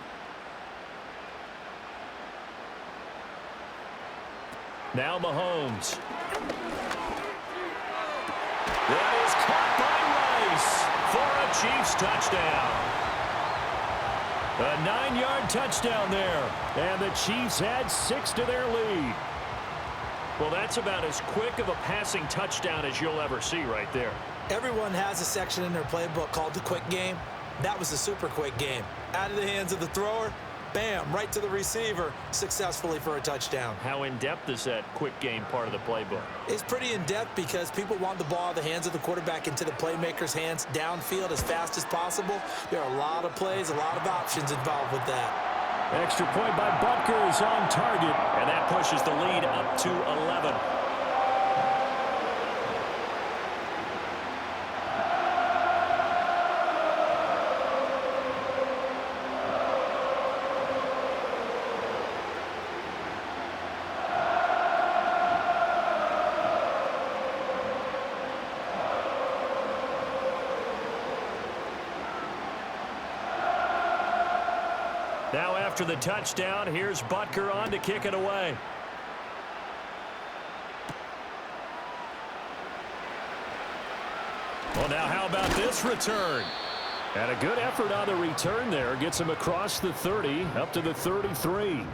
[SPEAKER 3] Now Mahomes. That is caught by Rice for a Chiefs touchdown. A 9-yard touchdown there. And the Chiefs add 6 to their lead. Well, that's about as quick of a passing touchdown as you'll ever see right there.
[SPEAKER 4] Everyone has a section in their playbook called the quick game. That was a super quick game. Out of the hands of the thrower, bam, right to the receiver, successfully for a touchdown.
[SPEAKER 3] How in-depth is that quick game part of the playbook?
[SPEAKER 4] It's pretty in-depth because people want the ball out of the hands of the quarterback into the playmaker's hands downfield as fast as possible. There are a lot of plays, a lot of options involved with that.
[SPEAKER 2] Extra point by Butker is on target.
[SPEAKER 3] And that pushes the lead up to 11. Now after the touchdown, here's Butker on to kick it away. Well, now how about this return?
[SPEAKER 2] And a good effort on the return there. Gets him across the 30, up to the 33.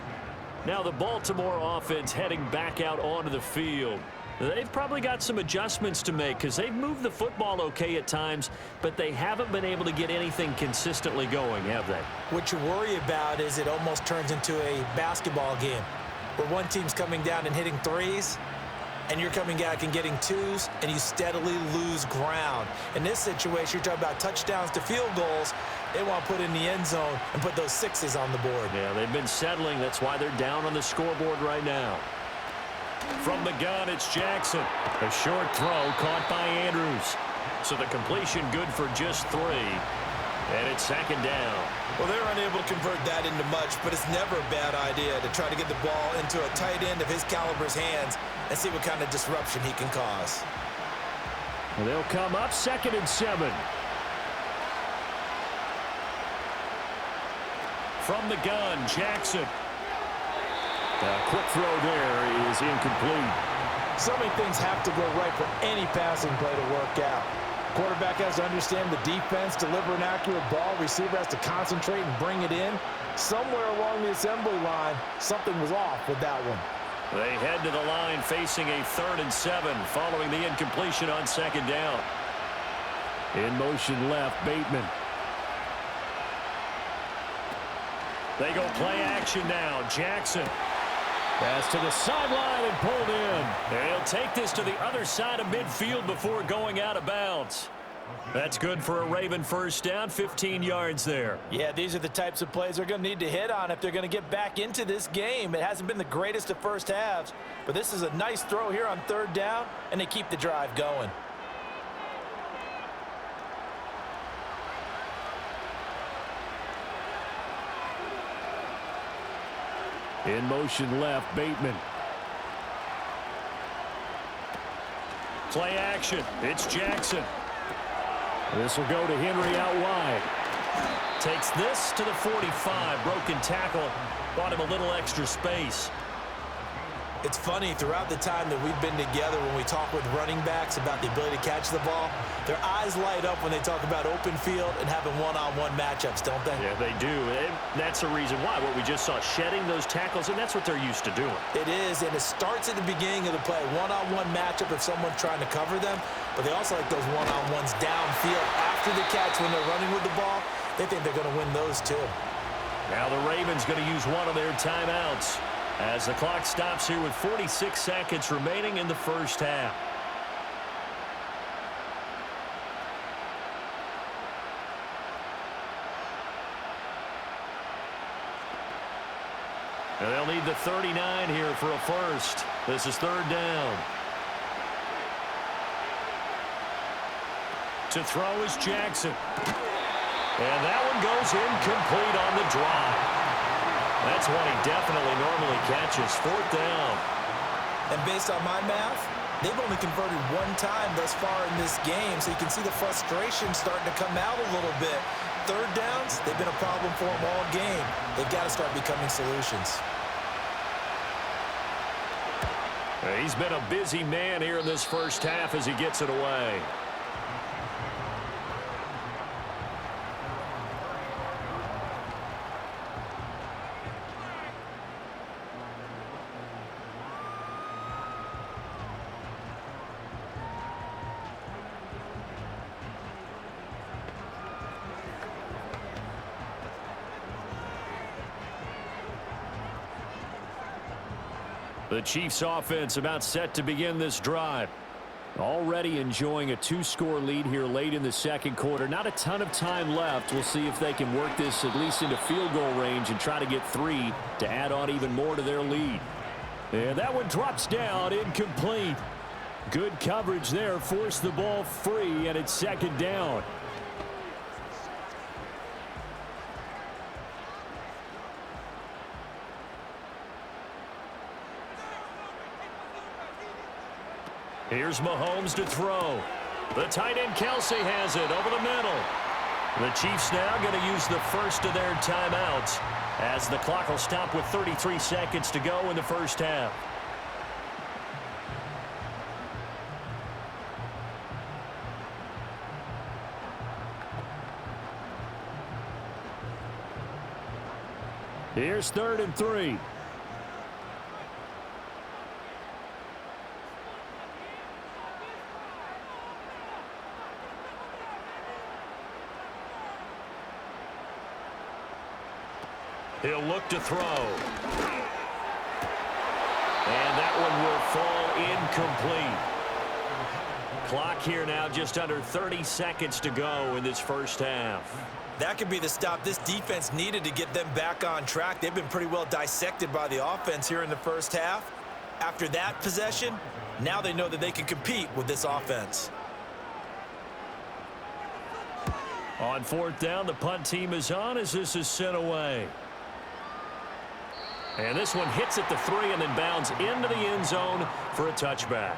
[SPEAKER 3] Now the Baltimore offense heading back out onto the field. They've probably got some adjustments to make because they've moved the football okay at times, but they haven't been able to get anything consistently going, have they?
[SPEAKER 4] What you worry about is it almost turns into a basketball game where one team's coming down and hitting threes, and you're coming back and getting twos, and you steadily lose ground. In this situation, you're talking about touchdowns to field goals. They want to put in the end zone and put those sixes on the board.
[SPEAKER 3] Yeah, they've been settling. That's why they're down on the scoreboard right now. From the gun, it's Jackson. A short throw caught by Andrews. So the completion good for just 3. And it's second down.
[SPEAKER 4] Well, they're unable to convert that into much, but it's never a bad idea to try to get the ball into a tight end of his caliber's hands and see what kind of disruption he can cause.
[SPEAKER 2] And they'll come up 2nd and 7.
[SPEAKER 3] From the gun, Jackson.
[SPEAKER 2] Quick throw there is incomplete.
[SPEAKER 4] So many things have to go right for any passing play to work out. Quarterback has to understand the defense, deliver an accurate ball. Receiver has to concentrate and bring it in. Somewhere along the assembly line, something was off with that one.
[SPEAKER 3] They head to the line facing a 3rd and 7 following the incompletion on 2nd down.
[SPEAKER 2] In motion left, Bateman.
[SPEAKER 3] They go play action now. Jackson.
[SPEAKER 2] Pass to the sideline and pulled in.
[SPEAKER 3] And he'll take this to the other side of midfield before going out of bounds. That's good for a Raven first down, 15 yards there.
[SPEAKER 4] Yeah, these are the types of plays they're going to need to hit on if they're going to get back into this game. It hasn't been the greatest of first halves, but this is a nice throw here on 3rd down, and they keep the drive going.
[SPEAKER 2] In motion left, Bateman.
[SPEAKER 3] Play action. It's Jackson.
[SPEAKER 2] This will go to Henry out wide.
[SPEAKER 3] Takes this to the 45. Broken tackle. Bought him a little extra space.
[SPEAKER 4] It's funny, throughout the time that we've been together, when we talk with running backs about the ability to catch the ball, their eyes light up when they talk about open field and having one-on-one matchups, don't they?
[SPEAKER 3] Yeah, they do. And that's the reason why. What we just saw, shedding those tackles, and that's what they're used to doing.
[SPEAKER 4] It is, and it starts at the beginning of the play. One-on-one matchup if someone's trying to cover them, but they also like those one-on-ones downfield after the catch when they're running with the ball. They think they're going to win those too.
[SPEAKER 3] Now the Ravens going to use one of their timeouts as the clock stops here with 46 seconds remaining in the first half. And they'll need the 39 here for a first. This is 3rd down. To throw is Jackson. And that one goes incomplete on the drive. That's one he definitely normally catches. 4th down.
[SPEAKER 4] And based on my math, they've only converted one time thus far in this game, so you can see the frustration starting to come out a little bit. 3rd downs, they've been a problem for them all game. They've got to start becoming solutions.
[SPEAKER 3] He's been a busy man here in this first half as he gets it away. The Chiefs offense about set to begin this drive.
[SPEAKER 2] Already enjoying a 2-score lead here late in the second quarter. Not a ton of time left. We'll see if they can work this at least into field goal range and try to get 3 to add on even more to their lead. And that one drops down, incomplete. Good coverage there, forced the ball free, and it's second down.
[SPEAKER 3] Here's Mahomes to throw. The tight end Kelsey has it over the middle. The Chiefs now going to use the first of their timeouts as the clock will stop with 33 seconds to go in the first half.
[SPEAKER 2] Here's 3rd and 3.
[SPEAKER 3] He'll look to throw. And that one will fall incomplete. Clock here now just under 30 seconds to go in this first half.
[SPEAKER 4] That could be the stop this defense needed to get them back on track. They've been pretty well dissected by the offense here in the first half. After that possession, now they know that they can compete with this offense.
[SPEAKER 3] On 4th down, the punt team is on as this is sent away. And this one hits at the 3 and then bounds into the end zone for a touchback.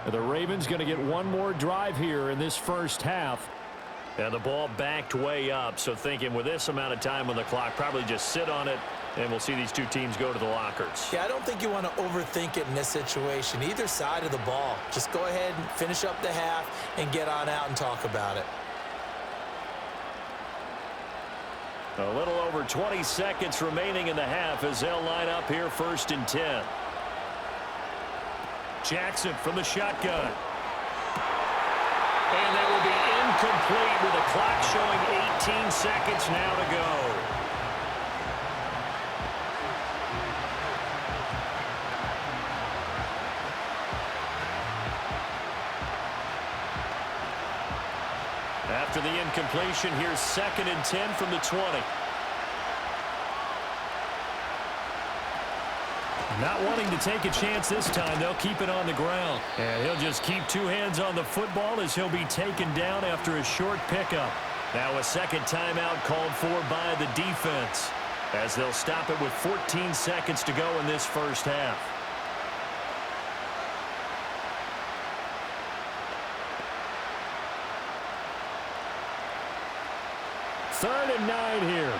[SPEAKER 2] The Ravens going to get one more drive here in this first half.
[SPEAKER 3] And the ball backed way up, so thinking with this amount of time on the clock, probably just sit on it, and we'll see these two teams go to the lockers.
[SPEAKER 4] Yeah, I don't think you want to overthink it in this situation. Either side of the ball. Just go ahead and finish up the half and get on out and talk about it.
[SPEAKER 3] A little over 20 seconds remaining in the half as they'll line up here 1st and 10. Jackson from the shotgun. And that will be incomplete with the clock showing 18 seconds now to go. After the incompletion, here's 2nd and 10 from the 20. Not wanting to take a chance this time, they'll keep it on the ground. And he'll just keep 2 hands on the football as he'll be taken down after a short pickup. Now a second timeout called for by the defense as they'll stop it with 14 seconds to go in this first half.
[SPEAKER 2] Third and 9 here.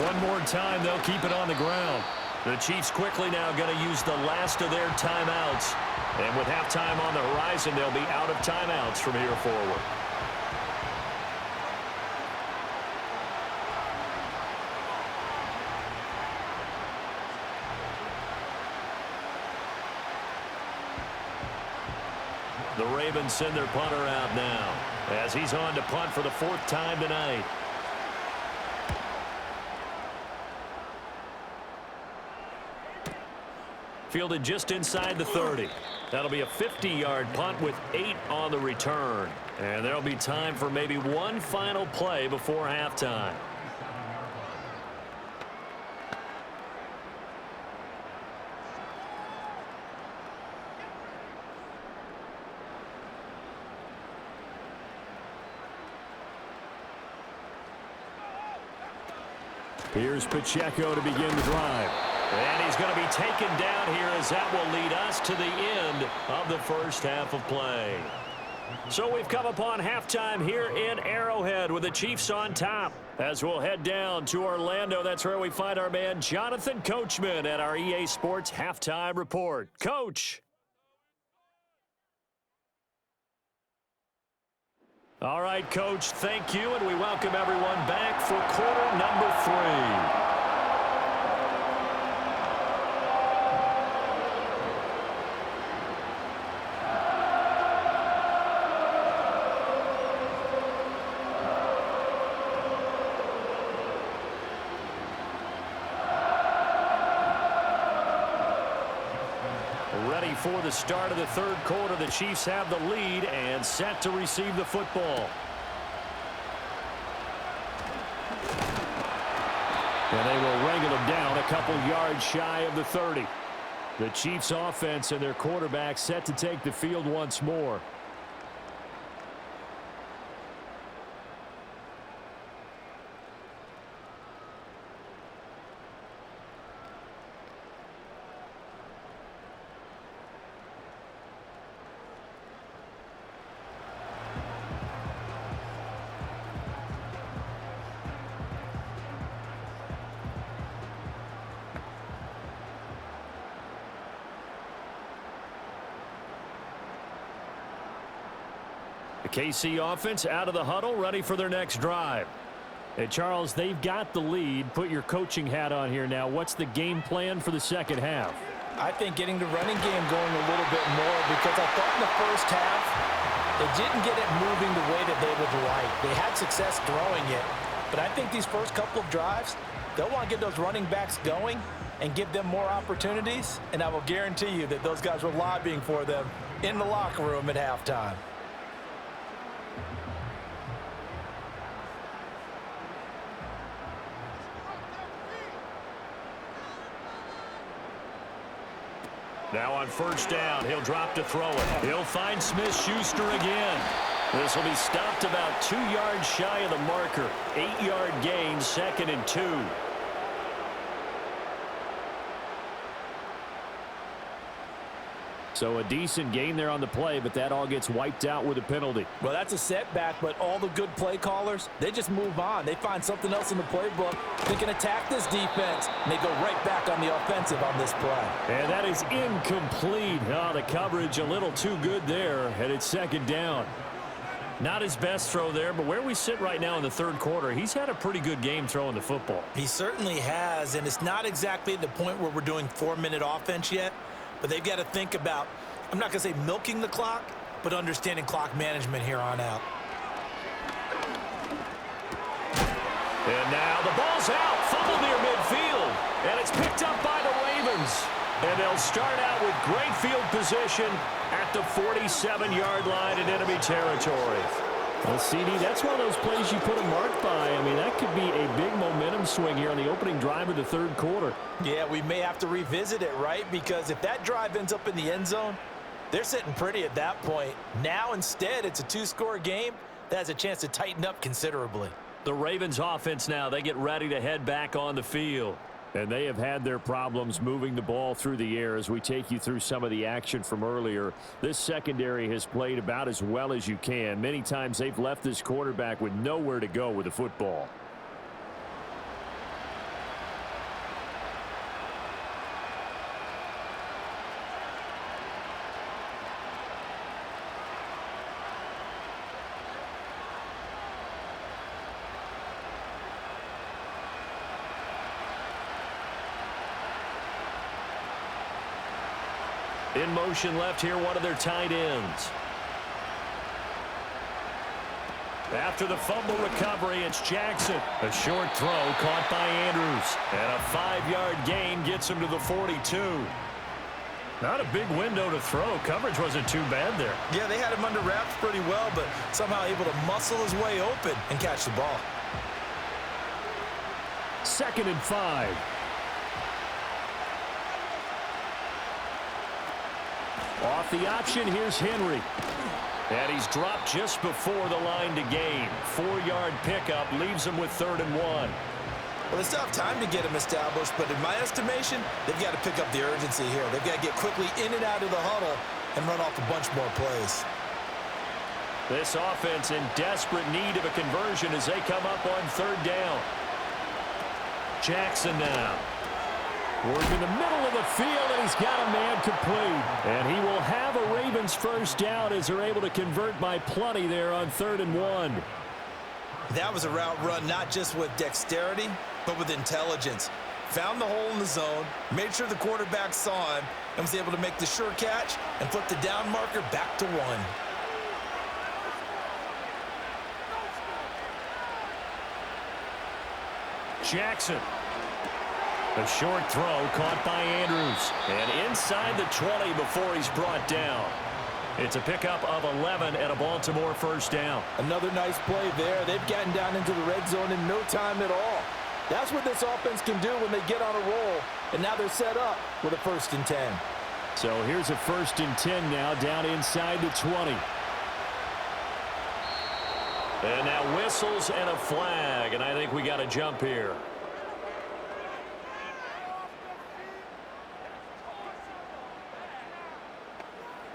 [SPEAKER 3] One more time, they'll keep it on the ground. The Chiefs quickly now going to use the last of their timeouts. And with halftime on the horizon, they'll be out of timeouts from here forward. The Ravens send their punter out now as he's on to punt for the 4th time tonight. Fielded just inside the 30. That'll be a 50-yard punt with 8 on the return. And there'll be time for maybe one final play before halftime.
[SPEAKER 2] Here's Pacheco to begin the drive.
[SPEAKER 3] And he's going to be taken down here as that will lead us to the end of the first half of play. So we've come upon halftime here in Arrowhead with the Chiefs on top. As we'll head down to Orlando, that's where we find our man Jonathan Coachman at our EA Sports Halftime Report. Coach. All right, Coach, thank you, and we welcome everyone back for quarter number 3. before the start of the third quarter. The Chiefs have the lead and set to receive the football. And they will wrangle him down a couple yards shy of the 30. The Chiefs offense and their quarterback set to take the field once more. The KC offense out of the huddle, ready for their next drive. Hey, Charles, they've got the lead. Put your coaching hat on here now. What's the game plan for the second half?
[SPEAKER 4] I think getting the running game going a little bit more, because I thought in the first half they didn't get it moving the way that they would like. They had success throwing it, but I think these first couple of drives, they'll want to get those running backs going and give them more opportunities, and I will guarantee you that those guys were lobbying for them in the locker room at halftime.
[SPEAKER 3] Now on first down, he'll drop to throw it. He'll find Smith-Schuster again. This will be stopped about 2 yards shy of the marker. 8-yard gain, 2nd and 2.
[SPEAKER 2] So a decent gain there on the play, but that all gets wiped out with a penalty.
[SPEAKER 4] Well, that's a setback, but all the good play callers, they just move on. They find something else in the playbook. They can attack this defense, and they go right back on the offensive on this play.
[SPEAKER 2] And that is incomplete. Oh, the coverage a little too good there, and it's 2nd down.
[SPEAKER 3] Not his best throw there, but where we sit right now in the third quarter, he's had a pretty good game throwing the football.
[SPEAKER 4] He certainly has, and it's not exactly at the point where we're doing 4-minute offense yet. But they've got to think about, I'm not going to say milking the clock, but understanding clock management here on out.
[SPEAKER 3] And now the ball's out, fumble near midfield, and it's picked up by the Ravens. And they'll start out with great field position at the 47-yard line in enemy territory.
[SPEAKER 2] Well, CD, that's one of those plays you put a mark by. I mean, that could be a big momentum swing here on the opening drive of the third quarter.
[SPEAKER 4] Yeah, we may have to revisit it, right? Because if that drive ends up in the end zone, they're sitting pretty at that point. Now, instead, it's a 2-score game that has a chance to tighten up considerably.
[SPEAKER 3] The Ravens offense now, they get ready to head back on the field.
[SPEAKER 2] And they have had their problems moving the ball through the air as we take you through some of the action from earlier. This secondary has played about as well as you can. Many times they've left this quarterback with nowhere to go with the football.
[SPEAKER 3] In motion left here, one of their tight ends. After the fumble recovery, it's Jackson. A short throw caught by Andrews. And a 5-yard gain gets him to the 42. Not a big window to throw. Coverage wasn't too bad there.
[SPEAKER 4] Yeah, they had him under wraps pretty well, but somehow able to muscle his way open and catch the ball.
[SPEAKER 2] 2nd and 5.
[SPEAKER 3] Off the option, here's Henry. And he's dropped just before the line to gain. 4-yard pickup leaves him with 3rd and 1.
[SPEAKER 4] Well, they still have time to get him established, but in my estimation, they've got to pick up the urgency here. They've got to get quickly in and out of the huddle and run off a bunch more plays.
[SPEAKER 3] This offense in desperate need of a conversion as they come up on 3rd down. Jackson now.
[SPEAKER 2] Work in the middle of the field, and he's got a man complete. And he will have a Ravens first down as they're able to convert by plenty there on 3rd and 1.
[SPEAKER 4] That was a route run not just with dexterity, but with intelligence. Found the hole in the zone, made sure the quarterback saw him, and was able to make the sure catch and flip the down marker back to 1.
[SPEAKER 3] Jackson. A short throw caught by Andrews. And inside the 20 before he's brought down. It's a pickup of 11 and a Baltimore first down.
[SPEAKER 4] Another nice play there. They've gotten down into the red zone in no time at all. That's what this offense can do when they get on a roll. And now they're set up with a 1st and 10.
[SPEAKER 2] So here's a 1st and 10 now down inside the 20.
[SPEAKER 3] And now whistles and a flag. And I think we got a jump here.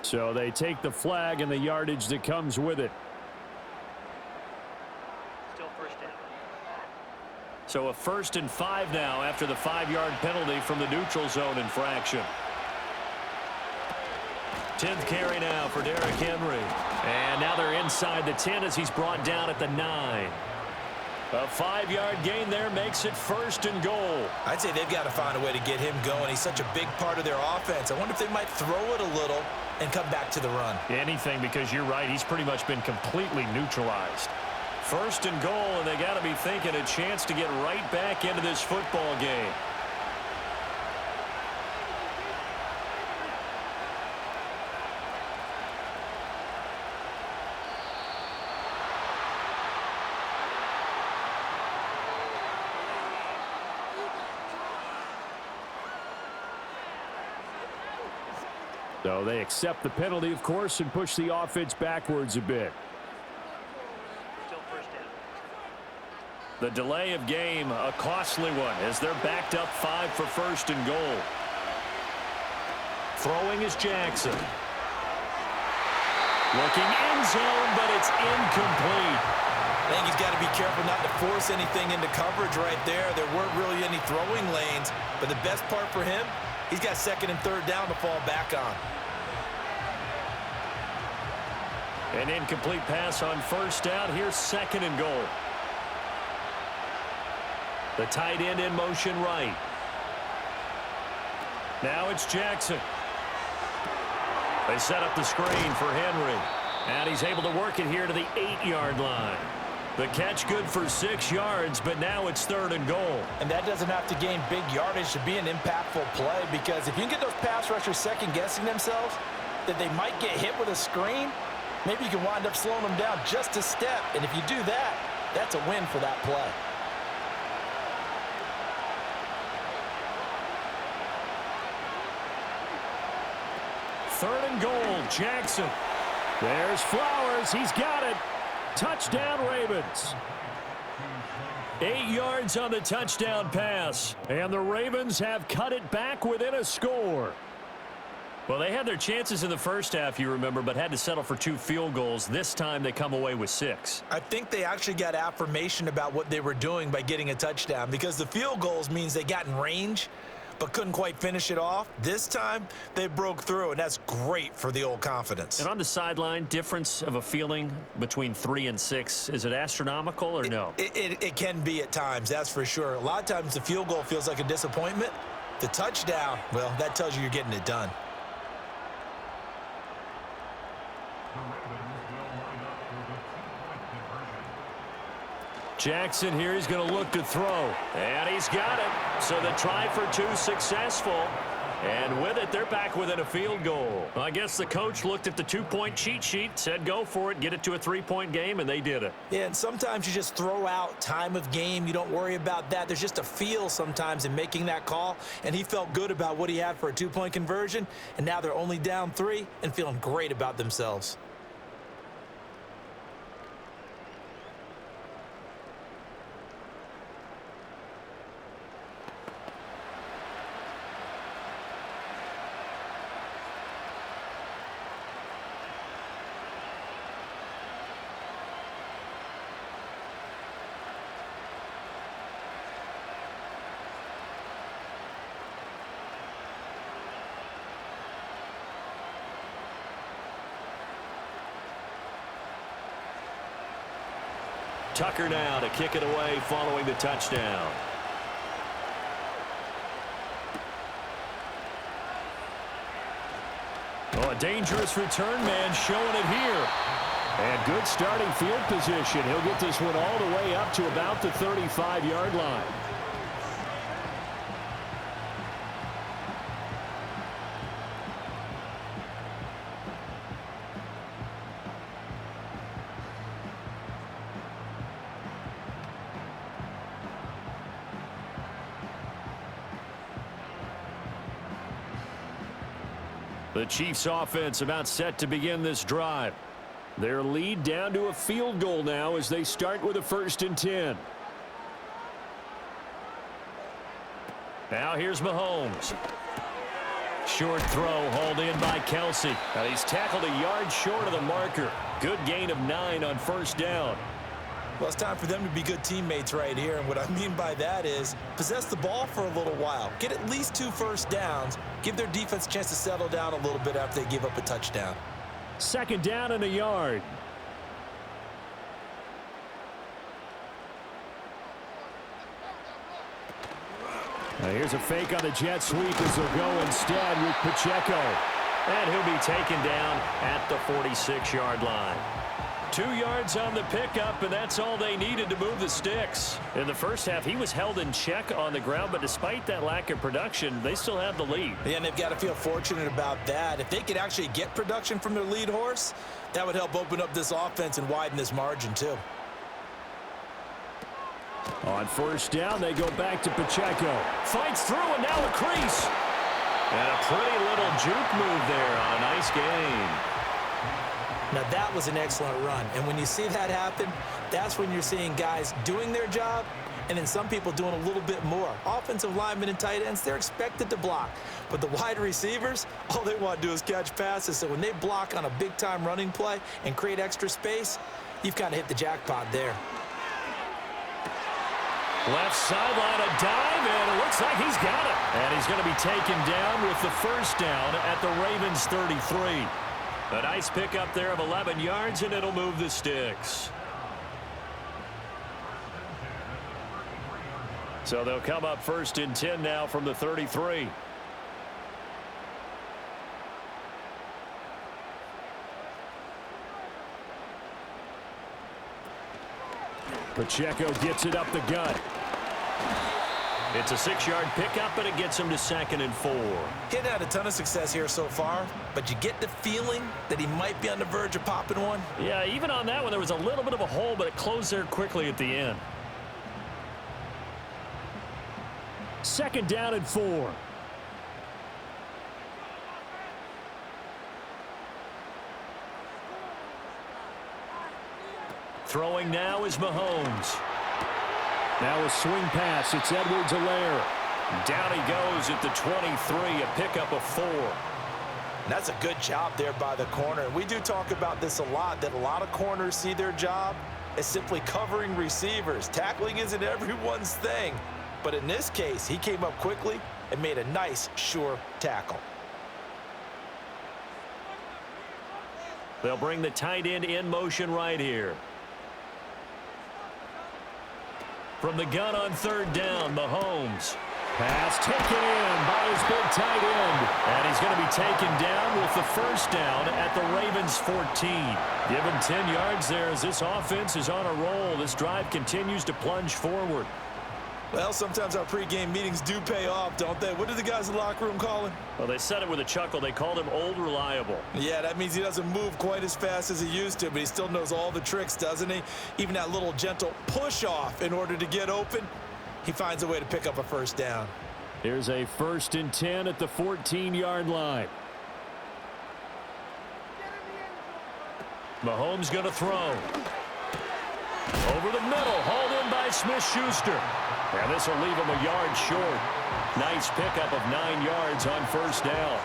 [SPEAKER 2] So they take the flag and the yardage that comes with it.
[SPEAKER 3] Still first down. So a 1st and 5 now after the 5-yard penalty from the neutral zone infraction. 10th carry now for Derrick Henry. And now they're inside the 10 as he's brought down at the 9. A 5-yard gain there makes it 1st and goal.
[SPEAKER 4] I'd say they've got to find a way to get him going. He's such a big part of their offense. I wonder if they might throw it a little and come back to the run.
[SPEAKER 3] Anything, because you're right, he's pretty much been completely neutralized. 1st and goal, and they got to be thinking a chance to get right back into this football game.
[SPEAKER 2] So they accept the penalty, of course, and push the offense backwards a bit.
[SPEAKER 3] The delay of game, a costly one, as they're backed up 5 for 1st and goal. Throwing is Jackson. Looking end zone, but it's incomplete.
[SPEAKER 4] I think he's got to be careful not to force anything into coverage right there. There weren't really any throwing lanes, but the best part for him, he's got 2nd and 3rd down to fall back on.
[SPEAKER 3] An incomplete pass on 1st down. Here's 2nd and goal. The tight end in motion right. Now it's Jackson. They set up the screen for Henry. And he's able to work it here to the 8-yard line. The catch good for 6 yards, but now it's 3rd and goal.
[SPEAKER 4] And that doesn't have to gain big yardage to be an impactful play, because if you can get those pass rushers second-guessing themselves, that they might get hit with a screen, maybe you can wind up slowing them down just a step. And if you do that, that's a win for that play.
[SPEAKER 3] Third and goal, Jackson.
[SPEAKER 2] There's Flowers. He's got it. Touchdown, Ravens. 8 yards on the touchdown pass. And the Ravens have cut it back within a score.
[SPEAKER 3] Well, they had their chances in the first half, you remember, but had to settle for 2 field goals. This time they come away with 6.
[SPEAKER 4] I think they actually got affirmation about what they were doing by getting a touchdown, because the field goals means they got in range but couldn't quite finish it off. This time, they broke through, and that's great for the old confidence.
[SPEAKER 3] And on the sideline, difference of a feeling between 3 and 6, is it astronomical or no?
[SPEAKER 4] It can be at times, that's for sure. A lot of times the field goal feels like a disappointment. The touchdown, well, that tells you you're getting it done.
[SPEAKER 3] Jackson here, he's going to look to throw. And he's got it. So the try for 2 successful. And with it, they're back within a field goal. I guess the coach looked at the 2-point cheat sheet, said go for it, get it to a 3-point game, and they did it.
[SPEAKER 4] Yeah, and sometimes you just throw out time of game. You don't worry about that. There's just a feel sometimes in making that call. And he felt good about what he had for a 2-point conversion. And now they're only down 3 and feeling great about themselves.
[SPEAKER 3] Tucker now to kick it away following the touchdown. Oh, a dangerous return man showing it here.
[SPEAKER 2] And good starting field position. He'll get this one all the way up to about the 35-yard line.
[SPEAKER 3] The Chiefs offense about set to begin this drive. Their lead down to a field goal now as they start with a 1st and 10. Now here's Mahomes. Short throw hauled in by Kelsey. Now he's tackled a yard short of the marker. Good gain of 9 on 1st down.
[SPEAKER 4] Well, it's time for them to be good teammates right here. And what I mean by that is possess the ball for a little while. Get at least 2 first downs. Give their defense a chance to settle down a little bit after they give up a touchdown.
[SPEAKER 2] 2nd down and a yard. Now here's a fake on the jet sweep as they'll go instead with Pacheco.
[SPEAKER 3] And he'll be taken down at the 46-yard line. 2 yards on the pickup, and that's all they needed to move the sticks. In the first half, he was held in check on the ground, but despite that lack of production, they still have the lead.
[SPEAKER 4] Yeah, and they've got to feel fortunate about that. If they could actually get production from their lead horse, that would help open up this offense and widen this margin too.
[SPEAKER 2] On 1st down, they go back to Pacheco.
[SPEAKER 3] Fights through, and now a crease. And a pretty little juke move there on a nice gain.
[SPEAKER 4] Now that was an excellent run, and when you see that happen, that's when you're seeing guys doing their job and then some people doing a little bit more. Offensive linemen and tight ends, they're expected to block, but the wide receivers, all they want to do is catch passes. So when they block on a big-time running play and create extra space, you've kind of hit the jackpot there.
[SPEAKER 3] Left sideline, a dive, and it looks like he's got it. And he's going to be taken down with the 1st down at the Ravens 33. A nice pickup there of 11 yards, and it'll move the sticks. So they'll come up 1st and 10 now from the 33.
[SPEAKER 2] Pacheco gets it up the gut.
[SPEAKER 3] It's a 6-yard pickup, and it gets him to 2nd and 4.
[SPEAKER 4] He hadn't had a ton of success here so far, but you get the feeling that he might be on the verge of popping one.
[SPEAKER 3] Yeah, even on that one, there was a little bit of a hole, but it closed there quickly at the end.
[SPEAKER 2] 2nd down and 4.
[SPEAKER 3] Throwing now is Mahomes.
[SPEAKER 2] Now a swing pass. It's Edwards-Helaire.
[SPEAKER 3] Down he goes at the 23, a pickup of 4.
[SPEAKER 4] That's a good job there by the corner. We do talk about this a lot, that a lot of corners see their job as simply covering receivers. Tackling isn't everyone's thing. But in this case, he came up quickly and made a nice, sure tackle.
[SPEAKER 3] They'll bring the tight end in motion right here. From the gun on 3rd down, Mahomes.
[SPEAKER 2] Pass taken in by his big tight end.
[SPEAKER 3] And he's going to be taken down with the 1st down at the Ravens 14. Give him 10 yards there as this offense is on a roll. This drive continues to plunge forward.
[SPEAKER 4] Well, sometimes our pregame meetings do pay off, don't they? What did the guys in the locker room call him?
[SPEAKER 3] Well, they said it with a chuckle. They called him Old Reliable.
[SPEAKER 4] Yeah, that means he doesn't move quite as fast as he used to, but he still knows all the tricks, doesn't he? Even that little gentle push-off in order to get open, he finds a way to pick up a 1st down.
[SPEAKER 2] Here's a 1st and 10 at the 14-yard line.
[SPEAKER 3] Mahomes going to throw. Over the middle, hauled in by Smith-Schuster. And this will leave him a yard short. Nice pickup of 9 yards on 1st down.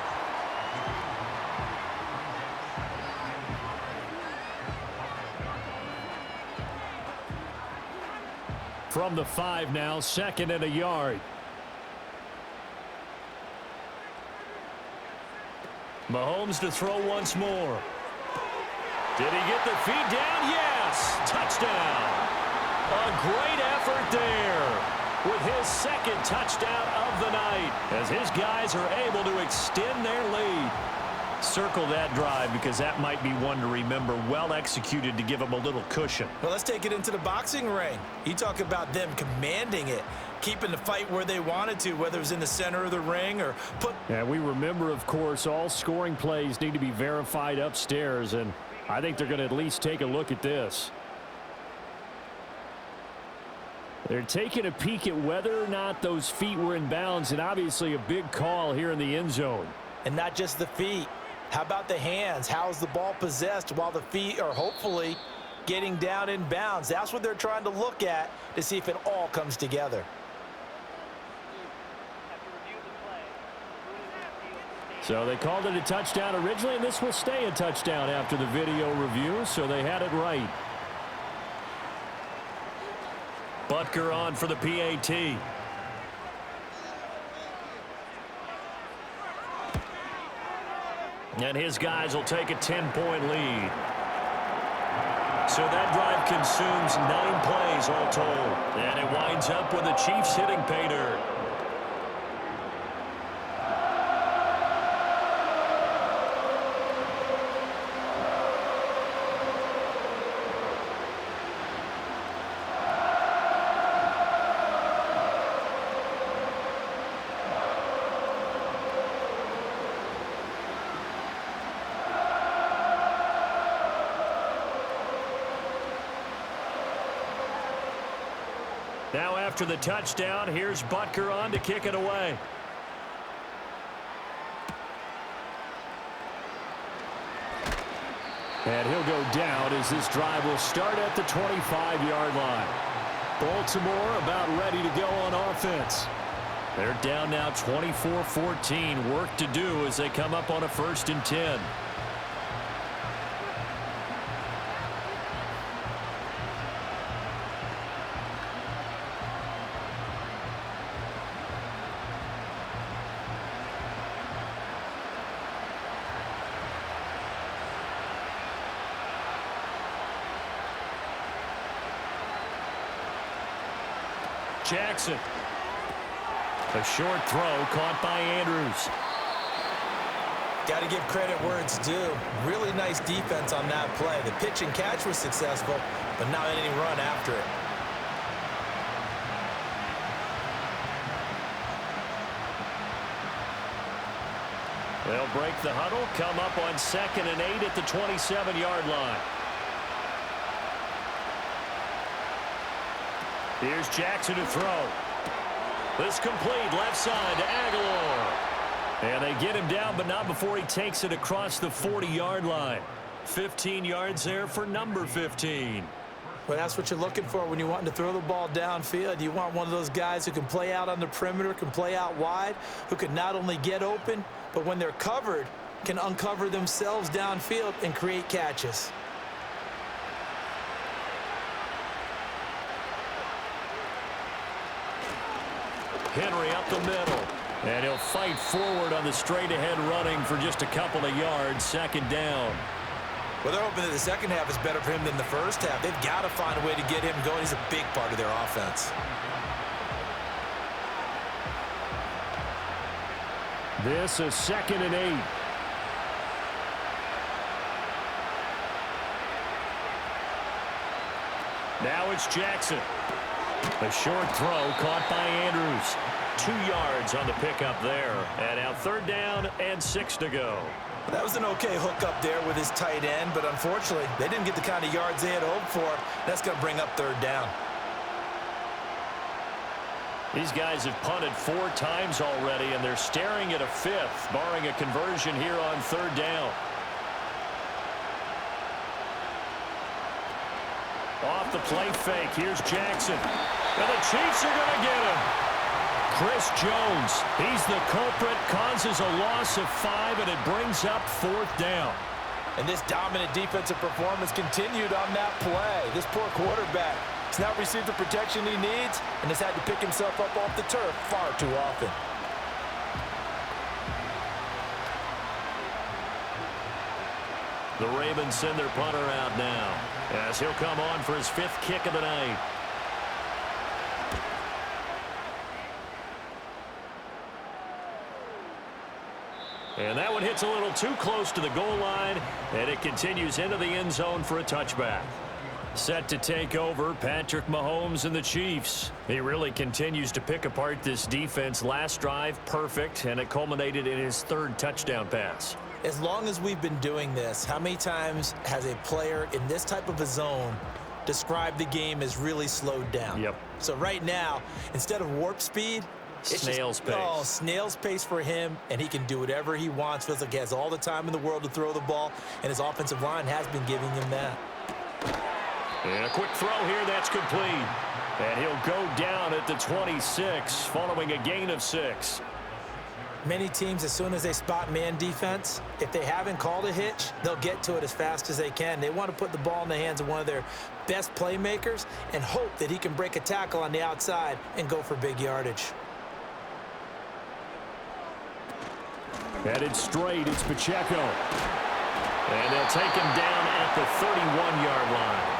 [SPEAKER 2] From the 5 now, 2nd and a yard.
[SPEAKER 3] Mahomes to throw once more. Did he get the feet down? Yes! Touchdown! A great effort there with his 2nd touchdown of the night as his guys are able to extend their lead. Circle that drive because that might be one to remember. Well executed to give them a little cushion.
[SPEAKER 4] Well, let's take it into the boxing ring. You talk about them commanding it, keeping the fight where they wanted to, whether it was in the center of the ring or put...
[SPEAKER 2] Yeah, we remember, of course, all scoring plays need to be verified upstairs, and I think they're going to at least take a look at this. They're taking a peek at whether or not those feet were in bounds, and obviously a big call here in the end zone.
[SPEAKER 4] And not just the feet. How about the hands? How's the ball possessed while the feet are hopefully getting down in bounds? That's what they're trying to look at to see if it all comes together.
[SPEAKER 2] So they called it a touchdown originally, and this will stay a touchdown after the video review, so they had it right.
[SPEAKER 3] Butker on for the PAT. And his guys will take a 10-point lead. So that drive consumes 9 plays all told. And it winds up with the Chiefs hitting pay dirt. Now after the touchdown, here's Butker on to kick it away.
[SPEAKER 2] And he'll go down as this drive will start at the 25-yard line. Baltimore about ready to go on offense.
[SPEAKER 3] They're down now 24-14. Work to do as they come up on a 1st and 10. Jackson. A short throw caught by Andrews.
[SPEAKER 4] Got to give credit where it's due. Really nice defense on that play. The pitch and catch was successful, but not any run after it.
[SPEAKER 3] They'll break the huddle, come up on 2nd and 8 at the 27-yard line. Here's Jackson to throw. This complete left side to Aguilar. And they get him down, but not before he takes it across the 40-yard line. 15 yards there for number 15.
[SPEAKER 4] Well, that's what you're looking for when you're wanting to throw the ball downfield. You want one of those guys who can play out on the perimeter, can play out wide, who can not only get open, but when they're covered, can uncover themselves downfield and create catches.
[SPEAKER 3] Henry up the middle. And he'll fight forward on the straight-ahead running for just a couple of yards. 2nd down.
[SPEAKER 4] Well, they're hoping that the second half is better for him than the first half. They've got to find a way to get him going. He's a big part of their offense.
[SPEAKER 2] This is 2nd and 8.
[SPEAKER 3] Now it's Jackson. A short throw caught by Andrews. 2 yards on the pickup there. And now 3rd down and 6 to go.
[SPEAKER 4] That was an okay hookup there with his tight end, but unfortunately, they didn't get the kind of yards they had hoped for. That's going to bring up 3rd down.
[SPEAKER 3] These guys have punted 4 times already, and they're staring at a 5th, barring a conversion here on 3rd down. Off the play fake, here's Jackson. And the Chiefs are going to get him. Chris Jones, he's the culprit, causes a loss of 5, and it brings up 4th down.
[SPEAKER 4] And this dominant defensive performance continued on that play. This poor quarterback has not received the protection he needs and has had to pick himself up off the turf far too often.
[SPEAKER 3] The Ravens send their punter out now as he'll come on for his 5th kick of the night. And that one hits a little too close to the goal line, and it continues into the end zone for a touchback. Set to take over, Patrick Mahomes and the Chiefs. He really continues to pick apart this defense. Last drive, perfect, and it culminated in his 3rd touchdown pass.
[SPEAKER 4] As long as we've been doing this, how many times has a player in this type of a zone described the game as really slowed down?
[SPEAKER 3] Yep.
[SPEAKER 4] So right now, instead of warp speed,
[SPEAKER 3] Snail's pace.
[SPEAKER 4] Oh, snail's pace for him, and he can do whatever he wants. Feels like he has all the time in the world to throw the ball, and his offensive line has been giving him that.
[SPEAKER 3] And a quick throw here, that's complete. And he'll go down at the 26 following a gain of 6.
[SPEAKER 4] Many teams, as soon as they spot man defense, if they haven't called a hitch, they'll get to it as fast as they can. They want to put the ball in the hands of one of their best playmakers and hope that he can break a tackle on the outside and go for big yardage.
[SPEAKER 2] Headed straight, it's Pacheco.
[SPEAKER 3] And they'll take him down at the 31-yard line.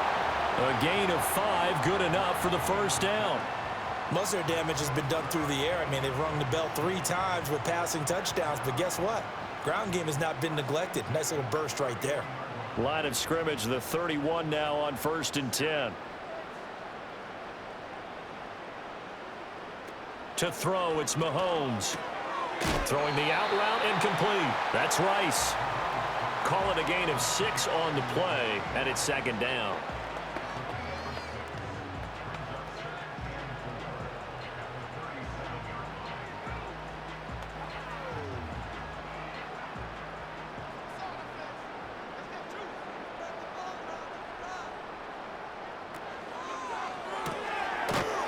[SPEAKER 3] A gain of 5, good enough for the first down.
[SPEAKER 4] Most of their damage has been done through the air. I mean, they've rung the bell 3 times with passing touchdowns, but guess what? Ground game has not been neglected. Nice little burst right there.
[SPEAKER 3] Line of scrimmage, the 31 now on 1st and 10. To throw, it's Mahomes. Throwing the out route incomplete. That's Rice. Call it a gain of 6 on the play, and it's 2nd down.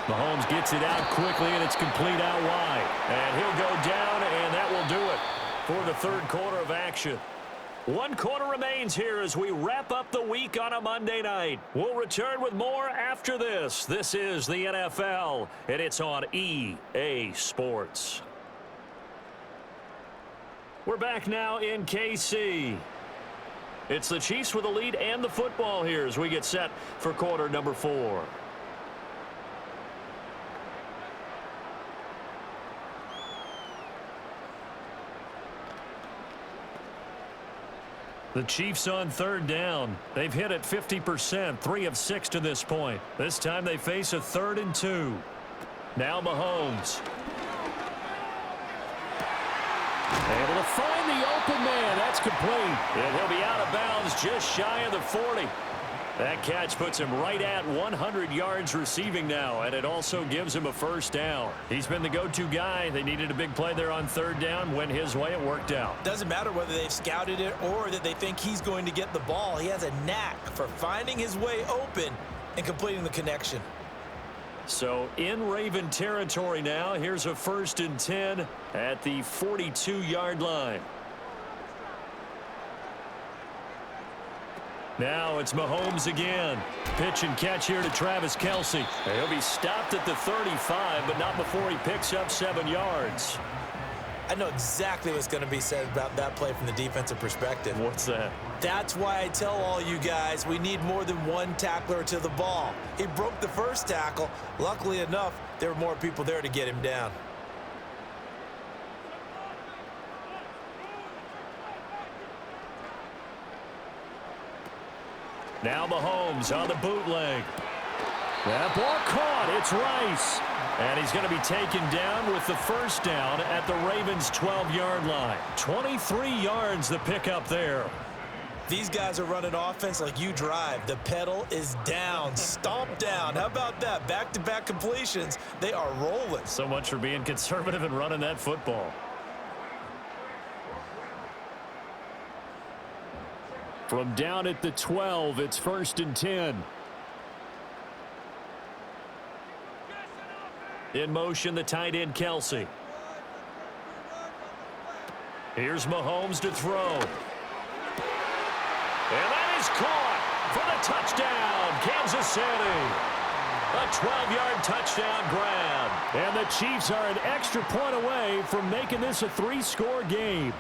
[SPEAKER 3] Mahomes gets it out quickly, and it's complete out wide. And he'll go down, and that will do it for the 3rd quarter of action. 1 quarter remains here as we wrap up the week on a Monday night. We'll return with more after this. This is the NFL, and it's on EA Sports. We're back now in KC. It's the Chiefs with the lead and the football here as we get set for quarter number 4. The Chiefs on 3rd down. They've hit it 50%, 3 of 6 to this point. This time they face a 3rd and 2. Now Mahomes. Able to find the open man. That's complete. And he'll be out of bounds just shy of the 40. That catch puts him right at 100 yards receiving now, and it also gives him a 1st down. He's been the go-to guy. They needed a big play there on 3rd down. Went his way. It worked out.
[SPEAKER 4] Doesn't matter whether they've scouted it or that they think he's going to get the ball. He has a knack for finding his way open and completing the connection.
[SPEAKER 3] So in Raven territory now. Here's a 1st and 10 at the 42-yard line. Now it's Mahomes again. Pitch and catch here to Travis Kelce. He'll be stopped at the 35, but not before he picks up 7 yards.
[SPEAKER 4] I know exactly what's going to be said about that play from the defensive perspective.
[SPEAKER 3] What's that?
[SPEAKER 4] That's why I tell all you guys we need more than one tackler to the ball. He broke the first tackle. Luckily enough, there were more people there to get him down.
[SPEAKER 3] Now Mahomes on the bootleg. That ball caught. It's Rice. And he's going to be taken down with the 1st down at the Ravens' 12-yard line. 23 yards the pickup there.
[SPEAKER 4] These guys are running offense like you drive. The pedal is down. Stomp down. How about that? Back-to-back completions. They are rolling.
[SPEAKER 3] So much for being conservative and running that football.
[SPEAKER 2] From down at the 12, it's 1st and 10.
[SPEAKER 3] In motion, the tight end, Kelce. Here's Mahomes to throw. And that is caught for the touchdown, Kansas City. A 12-yard touchdown grab.
[SPEAKER 2] And the Chiefs are an extra point away from making this a 3-score game.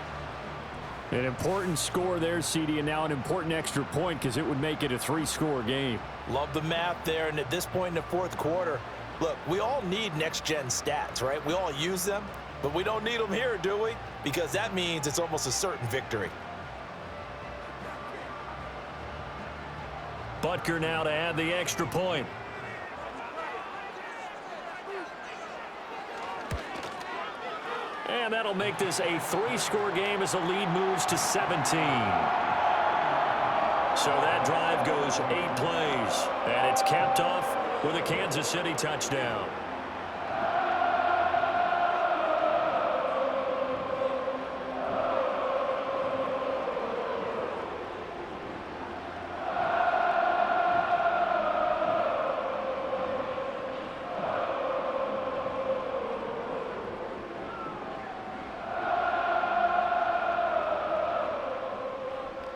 [SPEAKER 2] An important score there, CD, and now an important extra point because it would make it a 3-score game.
[SPEAKER 4] Love the math there, and at this point in the 4th quarter, look, we all need next-gen stats, right? We all use them, but we don't need them here, do we? Because that means it's almost a certain victory.
[SPEAKER 3] Butker now to add the extra point. And that'll make this a 3-score game as the lead moves to 17. So that drive goes 8 plays, and it's capped off with a Kansas City touchdown.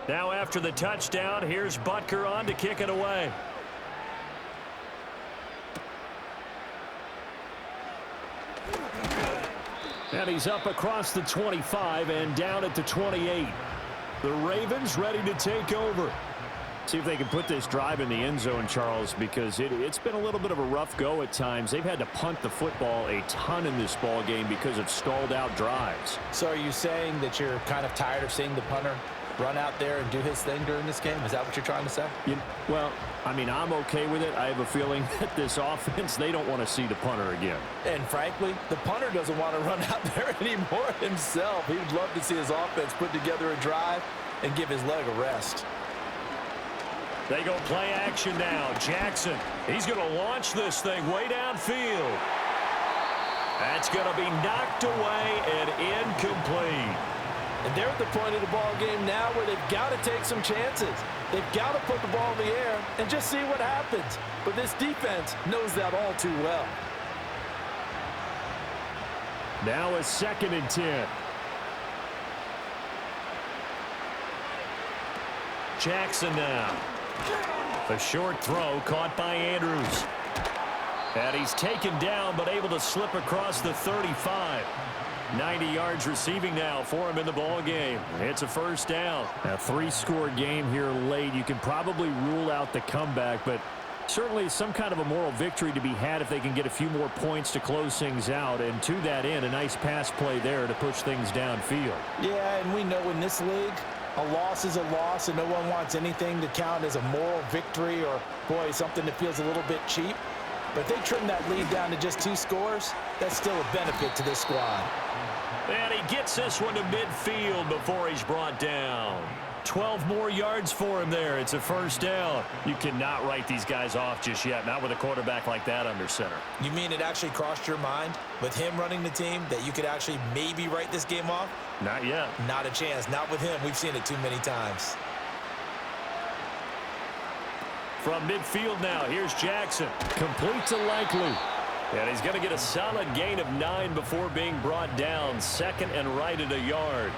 [SPEAKER 3] Now after the touchdown, here's Butker on to kick it away. And he's up across the 25 and down at the 28. The Ravens ready to take over. See if they can put this drive in the end zone, Charles, because it's been a little bit of a rough go at times. They've had to punt the football a ton in this ball game because of stalled out drives.
[SPEAKER 4] So are you saying that you're kind of tired of seeing the punter run out there and do his thing during this game? Is that what you're trying to say?
[SPEAKER 2] Well, I mean, I'm okay with it. I have a feeling that this offense, they don't want to see the punter again.
[SPEAKER 4] And frankly, the punter doesn't want to run out there anymore himself. He would love to see his offense put together a drive and give his leg a rest.
[SPEAKER 3] They go play action now. Jackson, he's going to launch this thing way downfield. That's going to be knocked away and incomplete.
[SPEAKER 4] And they're at the point of the ball game now where they've got to take some chances. They've got to put the ball in the air and just see what happens. But this defense knows that all too well.
[SPEAKER 2] Now a 2nd and 10.
[SPEAKER 3] Jackson now. A short throw caught by Andrews. And he's taken down but able to slip across the 35. 90 yards receiving now for him in the ball game. It's a first down.
[SPEAKER 2] A 3-score game here late. You can probably rule out the comeback, but certainly some kind of a moral victory to be had if they can get a few more points to close things out. And to that end, a nice pass play there to push things downfield.
[SPEAKER 4] Yeah, and we know in this league, a loss is a loss, and no one wants anything to count as a moral victory or, boy, something that feels a little bit cheap. But if they trim that lead down to just 2 scores, that's still a benefit to this squad.
[SPEAKER 3] And he gets this one to midfield before he's brought down. 12 more yards for him there. It's a first down. You cannot write these guys off just yet, not with a quarterback like that under center.
[SPEAKER 4] You mean it actually crossed your mind with him running the team that you could actually maybe write this game off?
[SPEAKER 3] Not yet.
[SPEAKER 4] Not a chance. Not with him. We've seen it too many times.
[SPEAKER 3] From midfield now, here's Jackson. Complete to Likely. And he's going to get a solid gain of 9 before being brought down. 2nd and right at a yard.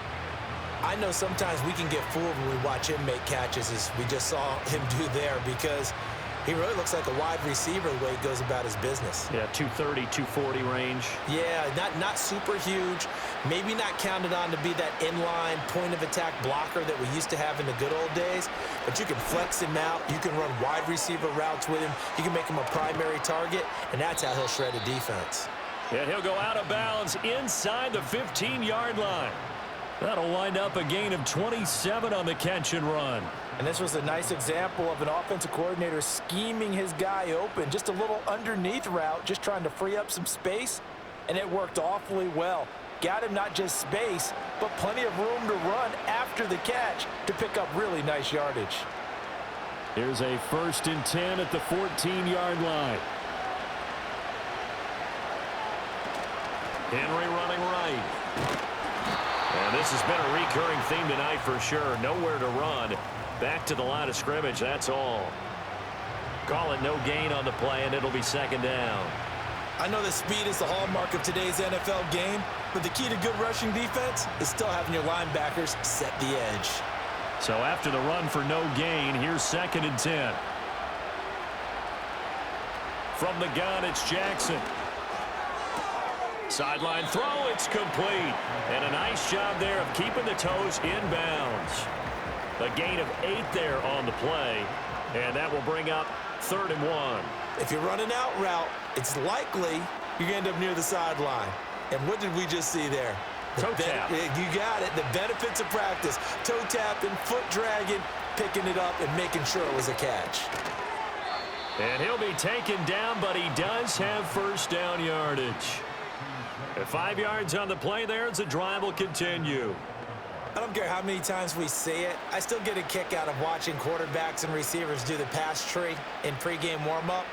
[SPEAKER 4] I know sometimes we can get fooled when we watch him make catches, as we just saw him do there, because he really looks like a wide receiver the way he goes about his business.
[SPEAKER 3] Yeah, 230, 240 range.
[SPEAKER 4] Yeah, not super huge. Maybe not counted on to be that inline point-of-attack blocker that we used to have in the good old days, but you can flex him out. You can run wide receiver routes with him. You can make him a primary target, and that's how he'll shred a defense.
[SPEAKER 3] And he'll go out of bounds inside the 15-yard line. That'll wind up a gain of 27 on the catch and run.
[SPEAKER 4] And this was a nice example of an offensive coordinator scheming his guy open. Just a little underneath route, just trying to free up some space, and it worked awfully well. Got him not just space, but plenty of room to run after the catch to pick up really nice yardage.
[SPEAKER 2] Here's a 1st and 10 at the 14-yard line.
[SPEAKER 3] Henry running right. And this has been a recurring theme tonight for sure. Nowhere to run. Back to the line of scrimmage, that's all. Call it no gain on the play, and it'll be 2nd down.
[SPEAKER 4] I know that speed is the hallmark of today's NFL game, but the key to good rushing defense is still having your linebackers set the edge.
[SPEAKER 3] So after the run for no gain, here's 2nd and 10. From the gun, it's Jackson. Sideline throw, it's complete. And a nice job there of keeping the toes inbounds. A gain of 8 there on the play, and that will bring up 3rd and 1.
[SPEAKER 4] If you're running out route, it's likely you're going to end up near the sideline. And what did we just see there?
[SPEAKER 3] Toe tap.
[SPEAKER 4] You got it. The benefits of practice. Toe tapping, foot dragging, picking it up, and making sure it was a catch.
[SPEAKER 3] And he'll be taken down, but he does have first down yardage. At 5 yards on the play there, as the drive will continue.
[SPEAKER 4] I don't care how many times we see it. I still get a kick out of watching quarterbacks and receivers do the pass tree in pregame warm-up.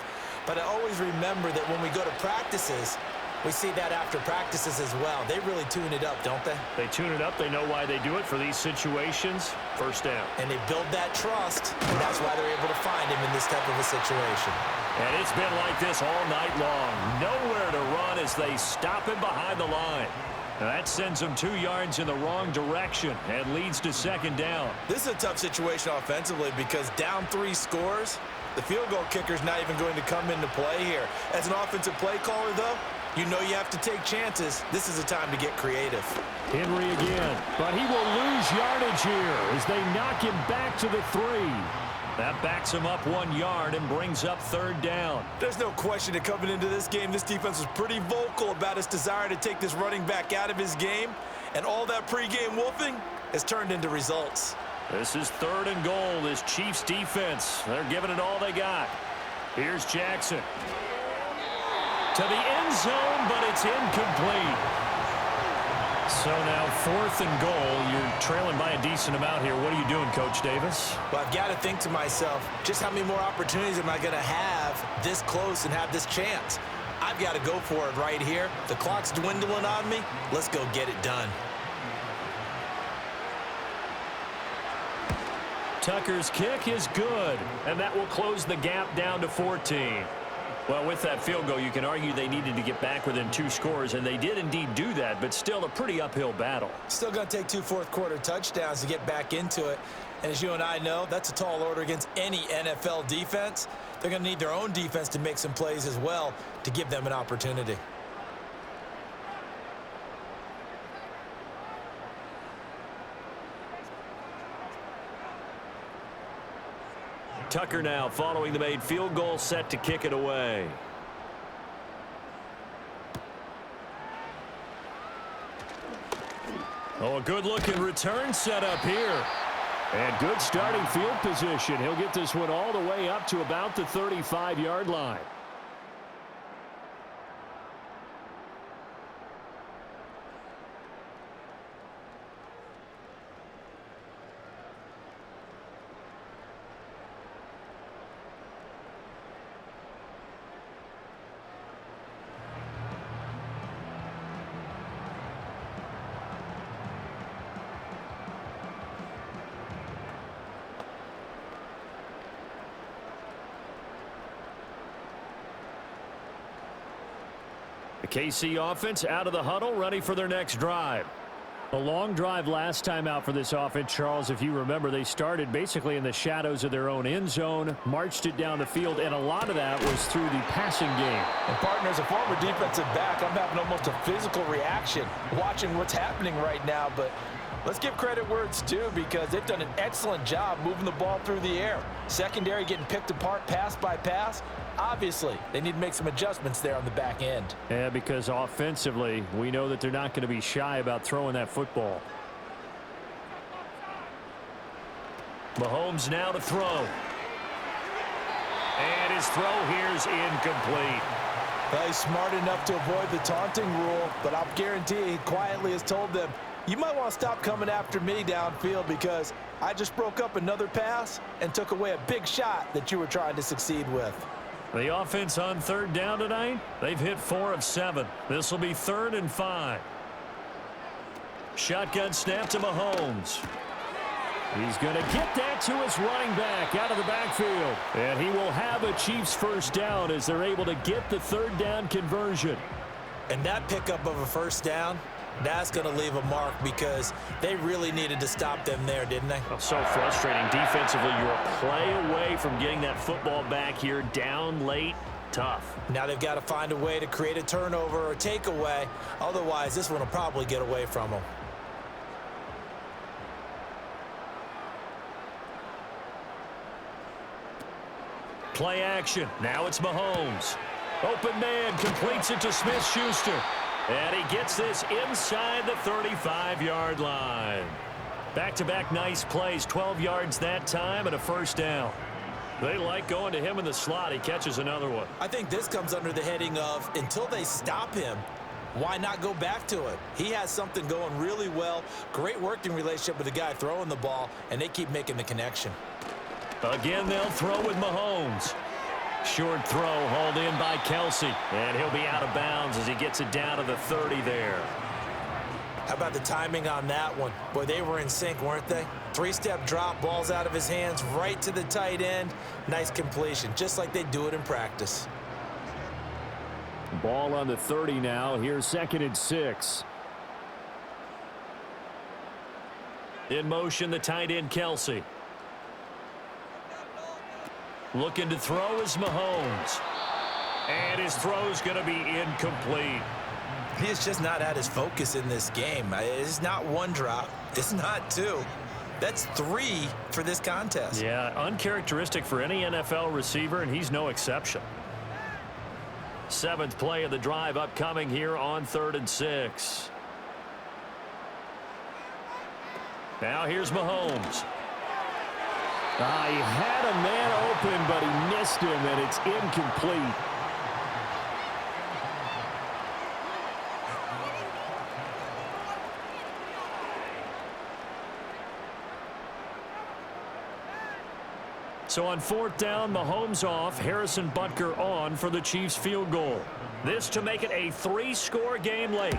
[SPEAKER 4] But I always remember that when we go to practices, we see that after practices as well. They really tune it up, don't they?
[SPEAKER 3] They tune it up. They know why they do it for these situations. First down.
[SPEAKER 4] And they build that trust, and that's why they're able to find him in this type of a situation.
[SPEAKER 3] And it's been like this all night long. Nowhere to run as they stop him behind the line. That sends them 2 yards in the wrong direction and leads to second down.
[SPEAKER 4] This is a tough situation offensively because down 3 scores, the field goal kicker's not even going to come into play here. As an offensive play caller, though, you know you have to take chances. This is a time to get creative.
[SPEAKER 2] Henry again, but he will lose yardage here as they knock him back to the 3.
[SPEAKER 3] That backs him up 1 yard and brings up third down.
[SPEAKER 4] There's no question that coming into this game, this defense was pretty vocal about its desire to take this running back out of his game, and all that pregame wolfing has turned into results.
[SPEAKER 3] This is 3rd and goal. This Chiefs defense, they're giving it all they got. Here's Jackson. To the end zone, but it's incomplete. So now 4th and goal. You're trailing by a decent amount here. What are you doing, Coach Davis?
[SPEAKER 4] Well, I've got to think to myself, just how many more opportunities am I going to have this close and have this chance? I've got to go for it right here. The clock's dwindling on me. Let's go get it done.
[SPEAKER 3] Tucker's kick is good, and that will close the gap down to 14. Well, with that field goal, you can argue they needed to get back within 2 scores, and they did indeed do that, but still a pretty uphill battle.
[SPEAKER 4] Still going to take 2 fourth-quarter touchdowns to get back into it. And as you and I know, that's a tall order against any NFL defense. They're going to need their own defense to make some plays as well to give them an opportunity.
[SPEAKER 3] Tucker now following the made field goal, set to kick it away. Oh, a good-looking return set up here.
[SPEAKER 2] And good starting field position. He'll get this one all the way up to about the 35-yard line.
[SPEAKER 3] The KC offense out of the huddle, ready for their next drive.
[SPEAKER 2] A long drive last time out for this offense, Charles. If you remember, they started basically in the shadows of their own end zone, marched it down the field, and a lot of that was through the passing game.
[SPEAKER 4] And partner, as a former defensive back, I'm having almost a physical reaction watching what's happening right now. But let's give credit where it's due because they've done an excellent job moving the ball through the air. Secondary getting picked apart pass by pass. Obviously, they need to make some adjustments there on the back end.
[SPEAKER 2] Yeah, because offensively, we know that they're not going to be shy about throwing that football.
[SPEAKER 3] Mahomes now to throw. And his throw here is incomplete.
[SPEAKER 4] Well, he's smart enough to avoid the taunting rule, but I'll guarantee he quietly has told them, you might want to stop coming after me downfield because I just broke up another pass and took away a big shot that you were trying to succeed with.
[SPEAKER 3] The offense on third down tonight, they've hit 4 of 7. This will be 3rd and 5. Shotgun snap to Mahomes.
[SPEAKER 2] He's going to get that to his running back out of the backfield. And he will have a Chiefs first down as they're able to get the 3rd down conversion.
[SPEAKER 4] And that pickup of a first down, that's going to leave a mark because they really needed to stop them there, didn't they?
[SPEAKER 3] Oh, so frustrating. Defensively, you're a play away from getting that football back here down late. Tough.
[SPEAKER 4] Now they've got to find a way to create a turnover or takeaway. Otherwise, this one will probably get away from them.
[SPEAKER 3] Play action. Now it's Mahomes. Open man completes it to Smith-Schuster. And he gets this inside the 35-yard line. Back-to-back nice plays, 12 yards that time and a first down. They like going to him in the slot. He catches another one.
[SPEAKER 4] I think this comes under the heading of until they stop him, why not go back to it? He has something going really well, great working relationship with the guy throwing the ball, and they keep making the connection.
[SPEAKER 3] Again, they'll throw with Mahomes. Short throw hauled in by Kelsey. And he'll be out of bounds as he gets it down to the 30 there.
[SPEAKER 4] How about the timing on that one? Boy, they were in sync, weren't they? 3-step drop, balls out of his hands, right to the tight end. Nice completion, just like they do it in practice.
[SPEAKER 2] Ball on the 30 now. Here's 2nd and 6.
[SPEAKER 3] In motion, the tight end, Kelsey. Looking to throw is Mahomes. And his throw's going to be incomplete.
[SPEAKER 4] He is just not at his focus in this game. It's not one drop. It's not two. That's 3 for this contest.
[SPEAKER 3] Yeah, uncharacteristic for any NFL receiver, and he's no exception. 7th play of the drive upcoming here on 3rd and 6. Now here's Mahomes.
[SPEAKER 2] He had a man open, but he missed him, and it's incomplete.
[SPEAKER 3] So on 4th down, Mahomes off, Harrison Butker on for the Chiefs field goal. This to make it a 3-score game late.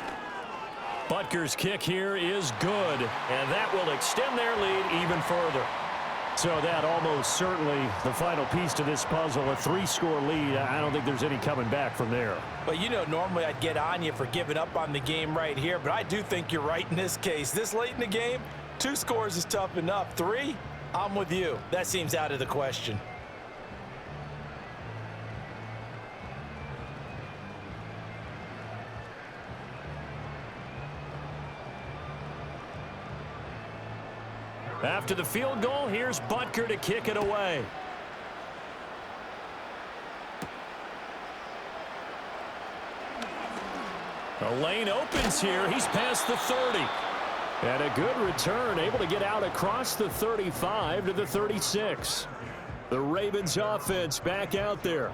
[SPEAKER 3] Butker's kick here is good, and that will extend their lead even further.
[SPEAKER 2] So that almost certainly the final piece to this puzzle, a 3-score lead. I don't think there's any coming back from there.
[SPEAKER 4] Well, you know, normally I'd get on you for giving up on the game right here, but I do think you're right in this case. This late in the game, 2 scores is tough enough. 3, I'm with you. That seems out of the question.
[SPEAKER 3] After the field goal, here's Butker to kick it away. The lane opens here. He's past the 30.
[SPEAKER 2] And a good return, able to get out across the 35 to the 36. The Ravens offense back out there.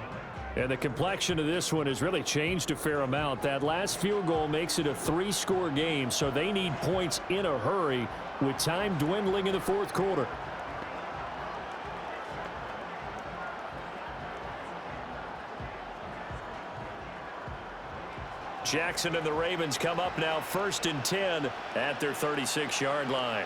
[SPEAKER 2] And the complexion of this one has really changed a fair amount. That last field goal makes it a 3-score game, so they need points in a hurry with time dwindling in the 4th quarter.
[SPEAKER 3] Jackson and the Ravens come up now 1st and 10 at their 36-yard line.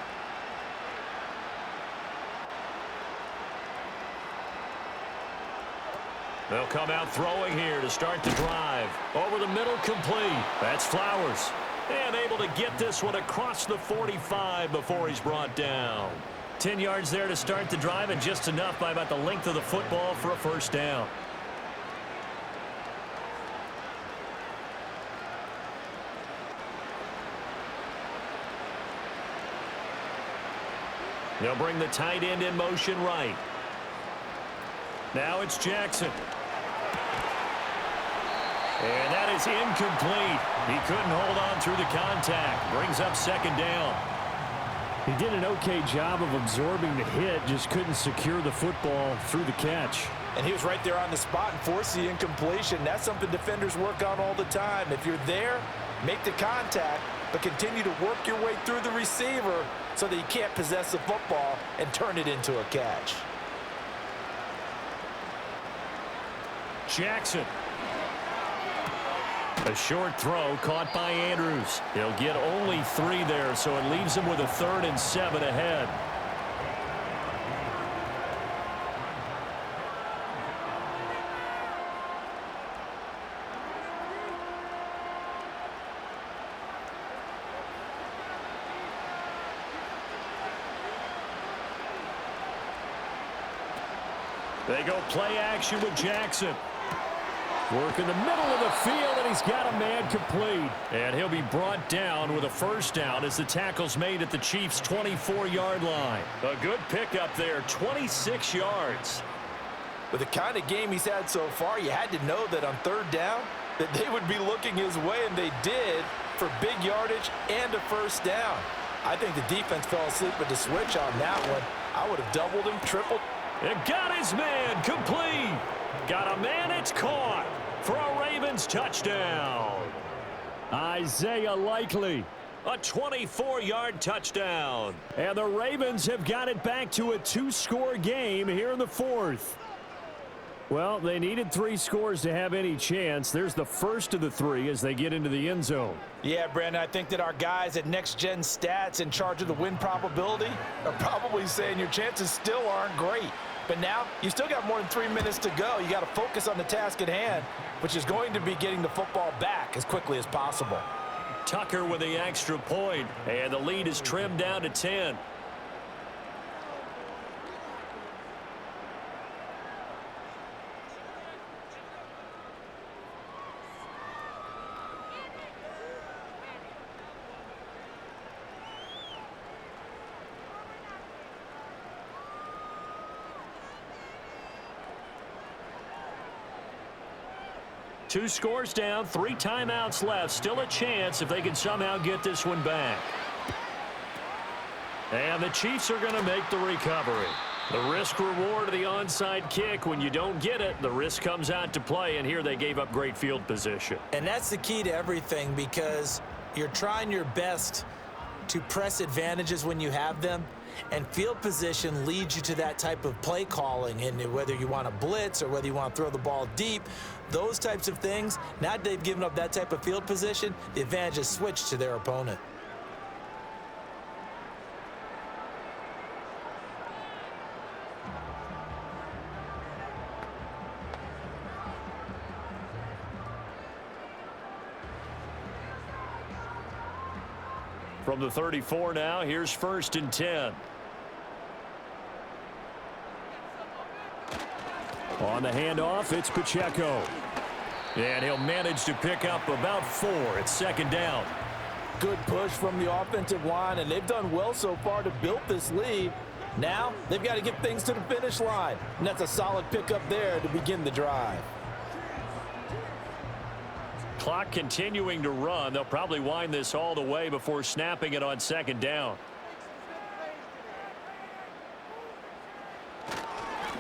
[SPEAKER 3] They'll come out throwing here to start the drive. Over the middle, complete. That's Flowers. And able to get this one across the 45 before he's brought down. 10 yards there to start the drive, and just enough by about the length of the football for a 1st down. They'll bring the tight end in motion right. Now it's Jackson. And that is incomplete. He couldn't hold on through the contact. Brings up 2nd down.
[SPEAKER 2] He did an okay job of absorbing the hit, just couldn't secure the football through the catch.
[SPEAKER 4] And he was right there on the spot and forced the incompletion. That's something defenders work on all the time. If you're there, make the contact, but continue to work your way through the receiver so that you can't possess the football and turn it into a catch.
[SPEAKER 3] Jackson. A short throw caught by Andrews. He'll get only 3 there, so it leaves him with a 3rd and 7 ahead. They go play action with Jackson.
[SPEAKER 2] Work in the middle of the field, and he's got a man complete.
[SPEAKER 3] And he'll be brought down with a 1st down as the tackle's made at the Chiefs' 24-yard line. A good pickup there, 26 yards.
[SPEAKER 4] With the kind of game he's had so far, you had to know that on 3rd down that they would be looking his way, and they did, for big yardage and a 1st down. I think the defense fell asleep with the switch on that one. I would have doubled him, tripled.
[SPEAKER 3] It got his man complete. Got a man, it's caught for a Ravens touchdown.
[SPEAKER 2] Isaiah Likely.
[SPEAKER 3] A 24-yard touchdown.
[SPEAKER 2] And the Ravens have got it back to a 2-score game here in the 4th. Well, they needed 3 scores to have any chance. There's the first of the 3 as they get into the end zone.
[SPEAKER 4] Yeah, Brandon, I think that our guys at Next Gen Stats in charge of the win probability are probably saying your chances still aren't great. But now you still got more than 3 minutes to go. You got to focus on the task at hand, which is going to be getting the football back as quickly as possible.
[SPEAKER 3] Tucker with the extra point, and the lead is trimmed down to 10.
[SPEAKER 2] 2 scores down, 3 timeouts left. Still a chance if they can somehow get this one back. And the Chiefs are going to make the recovery. The risk-reward of the onside kick, when you don't get it, the risk comes out to play, and here they gave up great field position.
[SPEAKER 4] And that's the key to everything, because you're trying your best to press advantages when you have them, and field position leads you to that type of play calling. And whether you want to blitz or whether you want to throw the ball deep, those types of things, now that they've given up that type of field position, the advantage is switched to their opponent.
[SPEAKER 2] From the 34 now, here's 1st and 10. On the handoff, it's Pacheco. And he'll manage to pick up about 4 at 2nd down.
[SPEAKER 4] Good push from the offensive line, and they've done well so far to build this lead. Now they've got to get things to the finish line, and that's a solid pickup there to begin the drive.
[SPEAKER 2] Clock continuing to run. They'll probably wind this all the way before snapping it on 2nd down.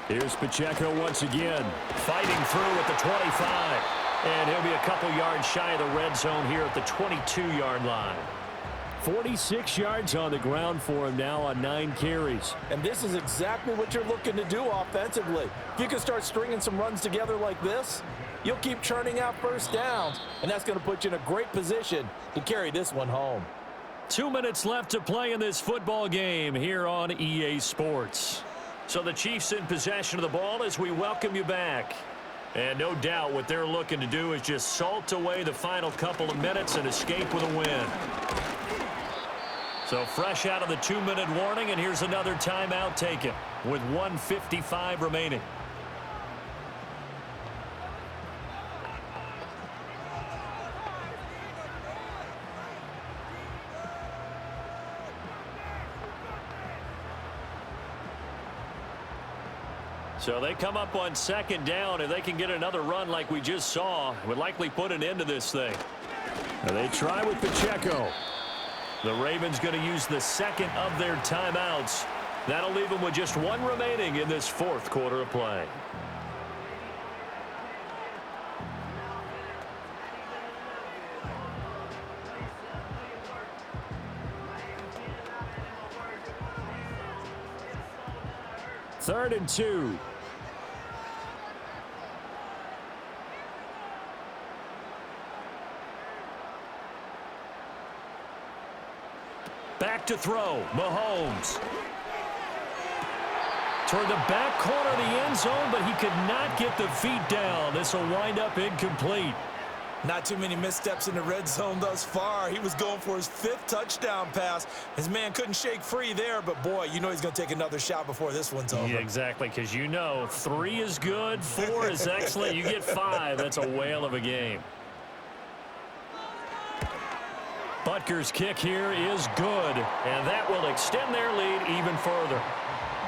[SPEAKER 2] Here's Pacheco once again, fighting through at the 25. And he'll be a couple yards shy of the red zone here at the 22-yard line. 46 yards on the ground for him now on 9 carries.
[SPEAKER 4] And this is exactly what you're looking to do offensively. If you can start stringing some runs together like this, you'll keep churning out first downs, and that's going to put you in a great position to carry this one home.
[SPEAKER 2] 2 minutes left to play in this football game here on EA Sports. So the Chiefs in possession of the ball as we welcome you back. And no doubt what they're looking to do is just salt away the final couple of minutes and escape with a win. So fresh out of the 2-minute warning, and here's another timeout taken with 1:55 remaining. So they come up on 2nd down. If they can get another run like we just saw, would likely put an end to this thing. And they try with Pacheco. The Ravens going to use the 2nd of their timeouts. That'll leave them with just 1 remaining in this 4th quarter of play. Third and 2. Back to throw, Mahomes. Toward the back corner of the end zone, but he could not get the feet down. This will wind up incomplete.
[SPEAKER 4] Not too many missteps in the red zone thus far. He was going for his 5th touchdown pass. His man couldn't shake free there, but boy, you know he's going to take another shot before this one's over.
[SPEAKER 2] Yeah, exactly, because you know 3 is good, 4 is excellent. You get 5. That's a whale of a game. Butker's kick here is good, and that will extend their lead even further.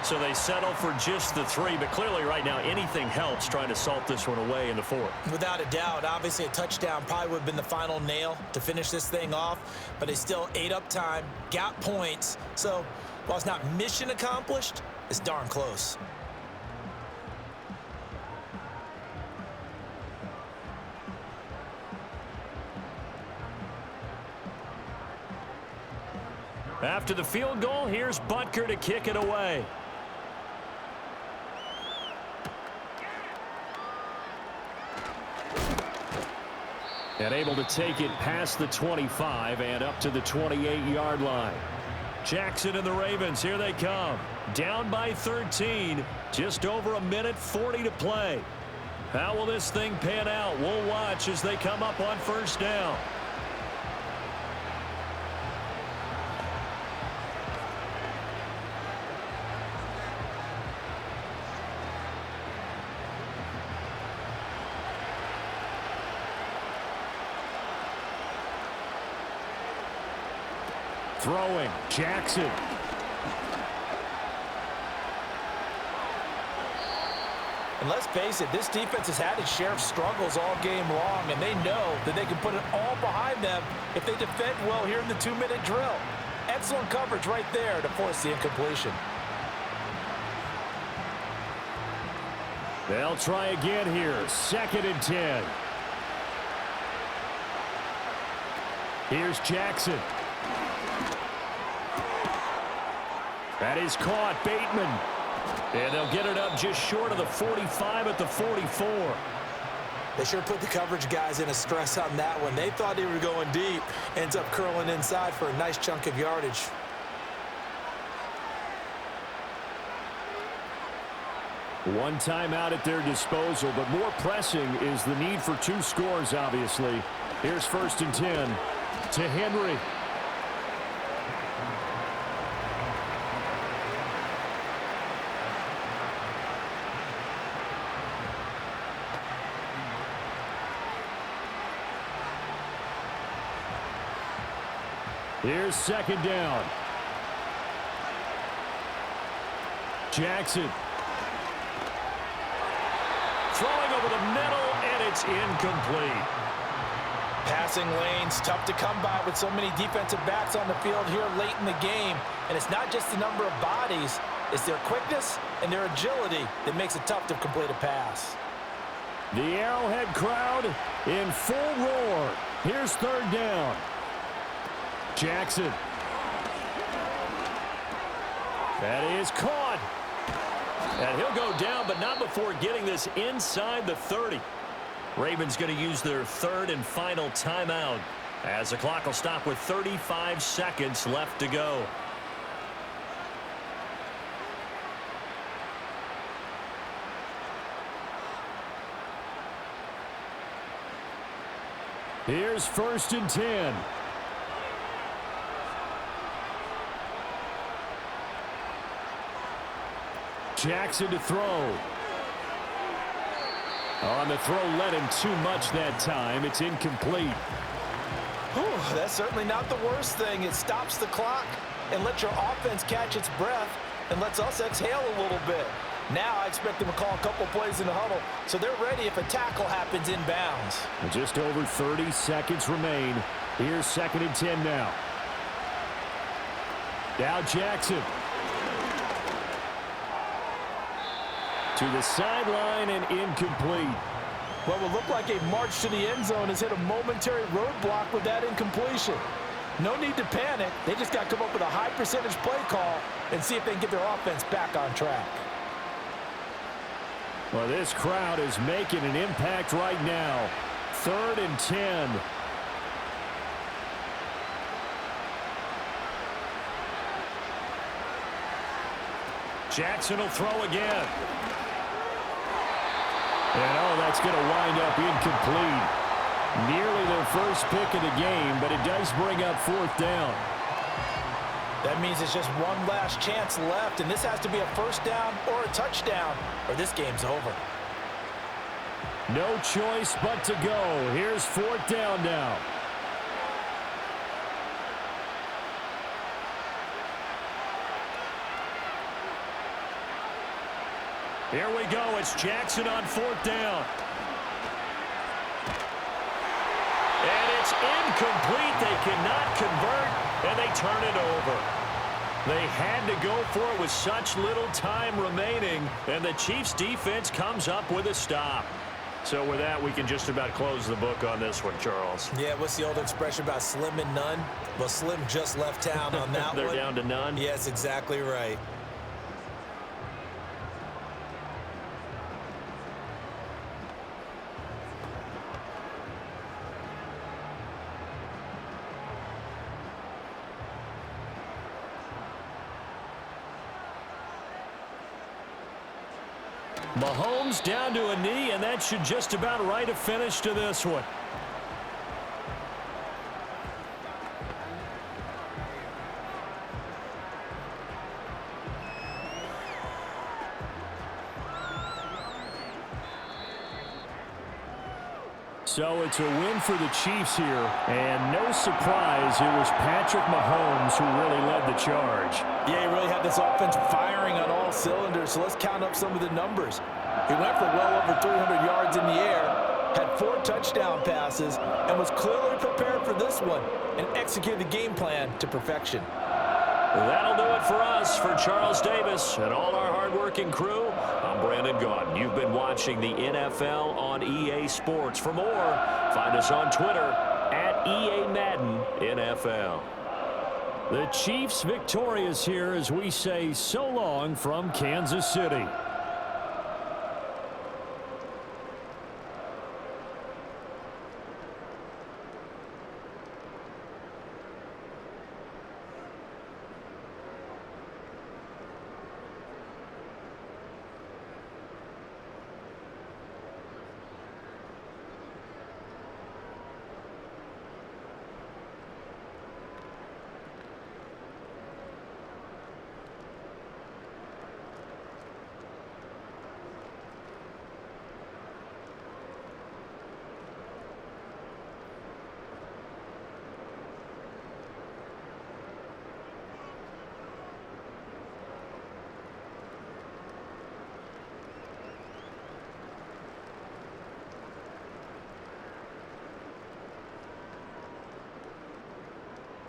[SPEAKER 2] So they settle for just the 3, but clearly right now anything helps trying to salt this one away in the 4th.
[SPEAKER 4] Without a doubt, obviously a touchdown probably would have been the final nail to finish this thing off, but they still ate up time, got points. So while it's not mission accomplished, it's darn close.
[SPEAKER 2] After the field goal, here's Butker to kick it away. And able to take it past the 25 and up to the 28-yard line. Jackson and the Ravens, here they come. Down by 13, just over 1:40 to play. How will this thing pan out? We'll watch as they come up on 1st down. Throwing, Jackson.
[SPEAKER 4] And let's face it, this defense has had its share of struggles all game long, and they know that they can put it all behind them if they defend well here in the 2-minute drill. Excellent coverage right there to force the incompletion.
[SPEAKER 2] They'll try again here. 2nd and 10. Here's Jackson. That is caught. Bateman. And they'll get it up just short of the 45 at the 44.
[SPEAKER 4] They sure put the coverage guys in a stress on that one. They thought they were going deep. Ends up curling inside for a nice chunk of yardage.
[SPEAKER 2] One timeout at their disposal, but more pressing is the need for 2 scores, obviously. Here's 1st and 10 to Henry. Here's 2nd down. Jackson. Throwing over the middle, and it's incomplete.
[SPEAKER 4] Passing lanes, tough to come by with so many defensive backs on the field here late in the game. And it's not just the number of bodies, it's their quickness and their agility that makes it tough to complete a pass.
[SPEAKER 2] The Arrowhead crowd in full roar. Here's 3rd down. Jackson. That is caught. And he'll go down, but not before getting this inside the 30. Ravens going to use their 3rd and final timeout as the clock will stop with 35 seconds left to go. Here's 1st and 10. Jackson to throw. On the throw, led him too much that time. It's incomplete.
[SPEAKER 4] Whew, that's certainly not the worst thing. It stops the clock and lets your offense catch its breath and lets us exhale a little bit. Now I expect them to call a couple plays in the huddle, so they're ready if a tackle happens inbounds.
[SPEAKER 2] Just over 30 seconds remain. Here's 2nd and 10 now. Now Jackson. To the sideline and incomplete.
[SPEAKER 4] What will look like a march to the end zone has hit a momentary roadblock with that incompletion. No need to panic. They just got to come up with a high percentage play call and see if they can get their offense back on track.
[SPEAKER 2] Well, this crowd is making an impact right now. 3rd and 10. Jackson will throw again. And, oh, that's going to wind up incomplete. Nearly their first pick of the game, but it does bring up 4th down.
[SPEAKER 4] That means it's just one last chance left, and this has to be a 1st down or a touchdown, or this game's over.
[SPEAKER 2] No choice but to go. Here's 4th down now. Here we go. It's Jackson on 4th down. And it's incomplete. They cannot convert, and they turn it over. They had to go for it with such little time remaining, and the Chiefs' defense comes up with a stop. So with that, we can just about close the book on this one, Charles.
[SPEAKER 4] Yeah, what's the old expression about slim and none? Well, Slim just left town on that
[SPEAKER 2] They're
[SPEAKER 4] one.
[SPEAKER 2] down to none?
[SPEAKER 4] Yes, exactly right.
[SPEAKER 2] Mahomes down to a knee, and that should just about write a finish to this one. So it's a win for the Chiefs here, and no surprise, it was Patrick Mahomes who really led the charge.
[SPEAKER 4] Yeah, he really had this offense firing on all cylinders, so let's count up some of the numbers. He went for well over 300 yards in the air, had 4 touchdown passes, and was clearly prepared for this one and executed the game plan to perfection.
[SPEAKER 2] That'll do it for us. For Charles Davis and all our hardworking crew, I'm Brandon Gaudin. You've been watching the NFL on EA Sports. For more, find us on Twitter at EA-Madden NFL. The Chiefs victorious here as we say so long from Kansas City.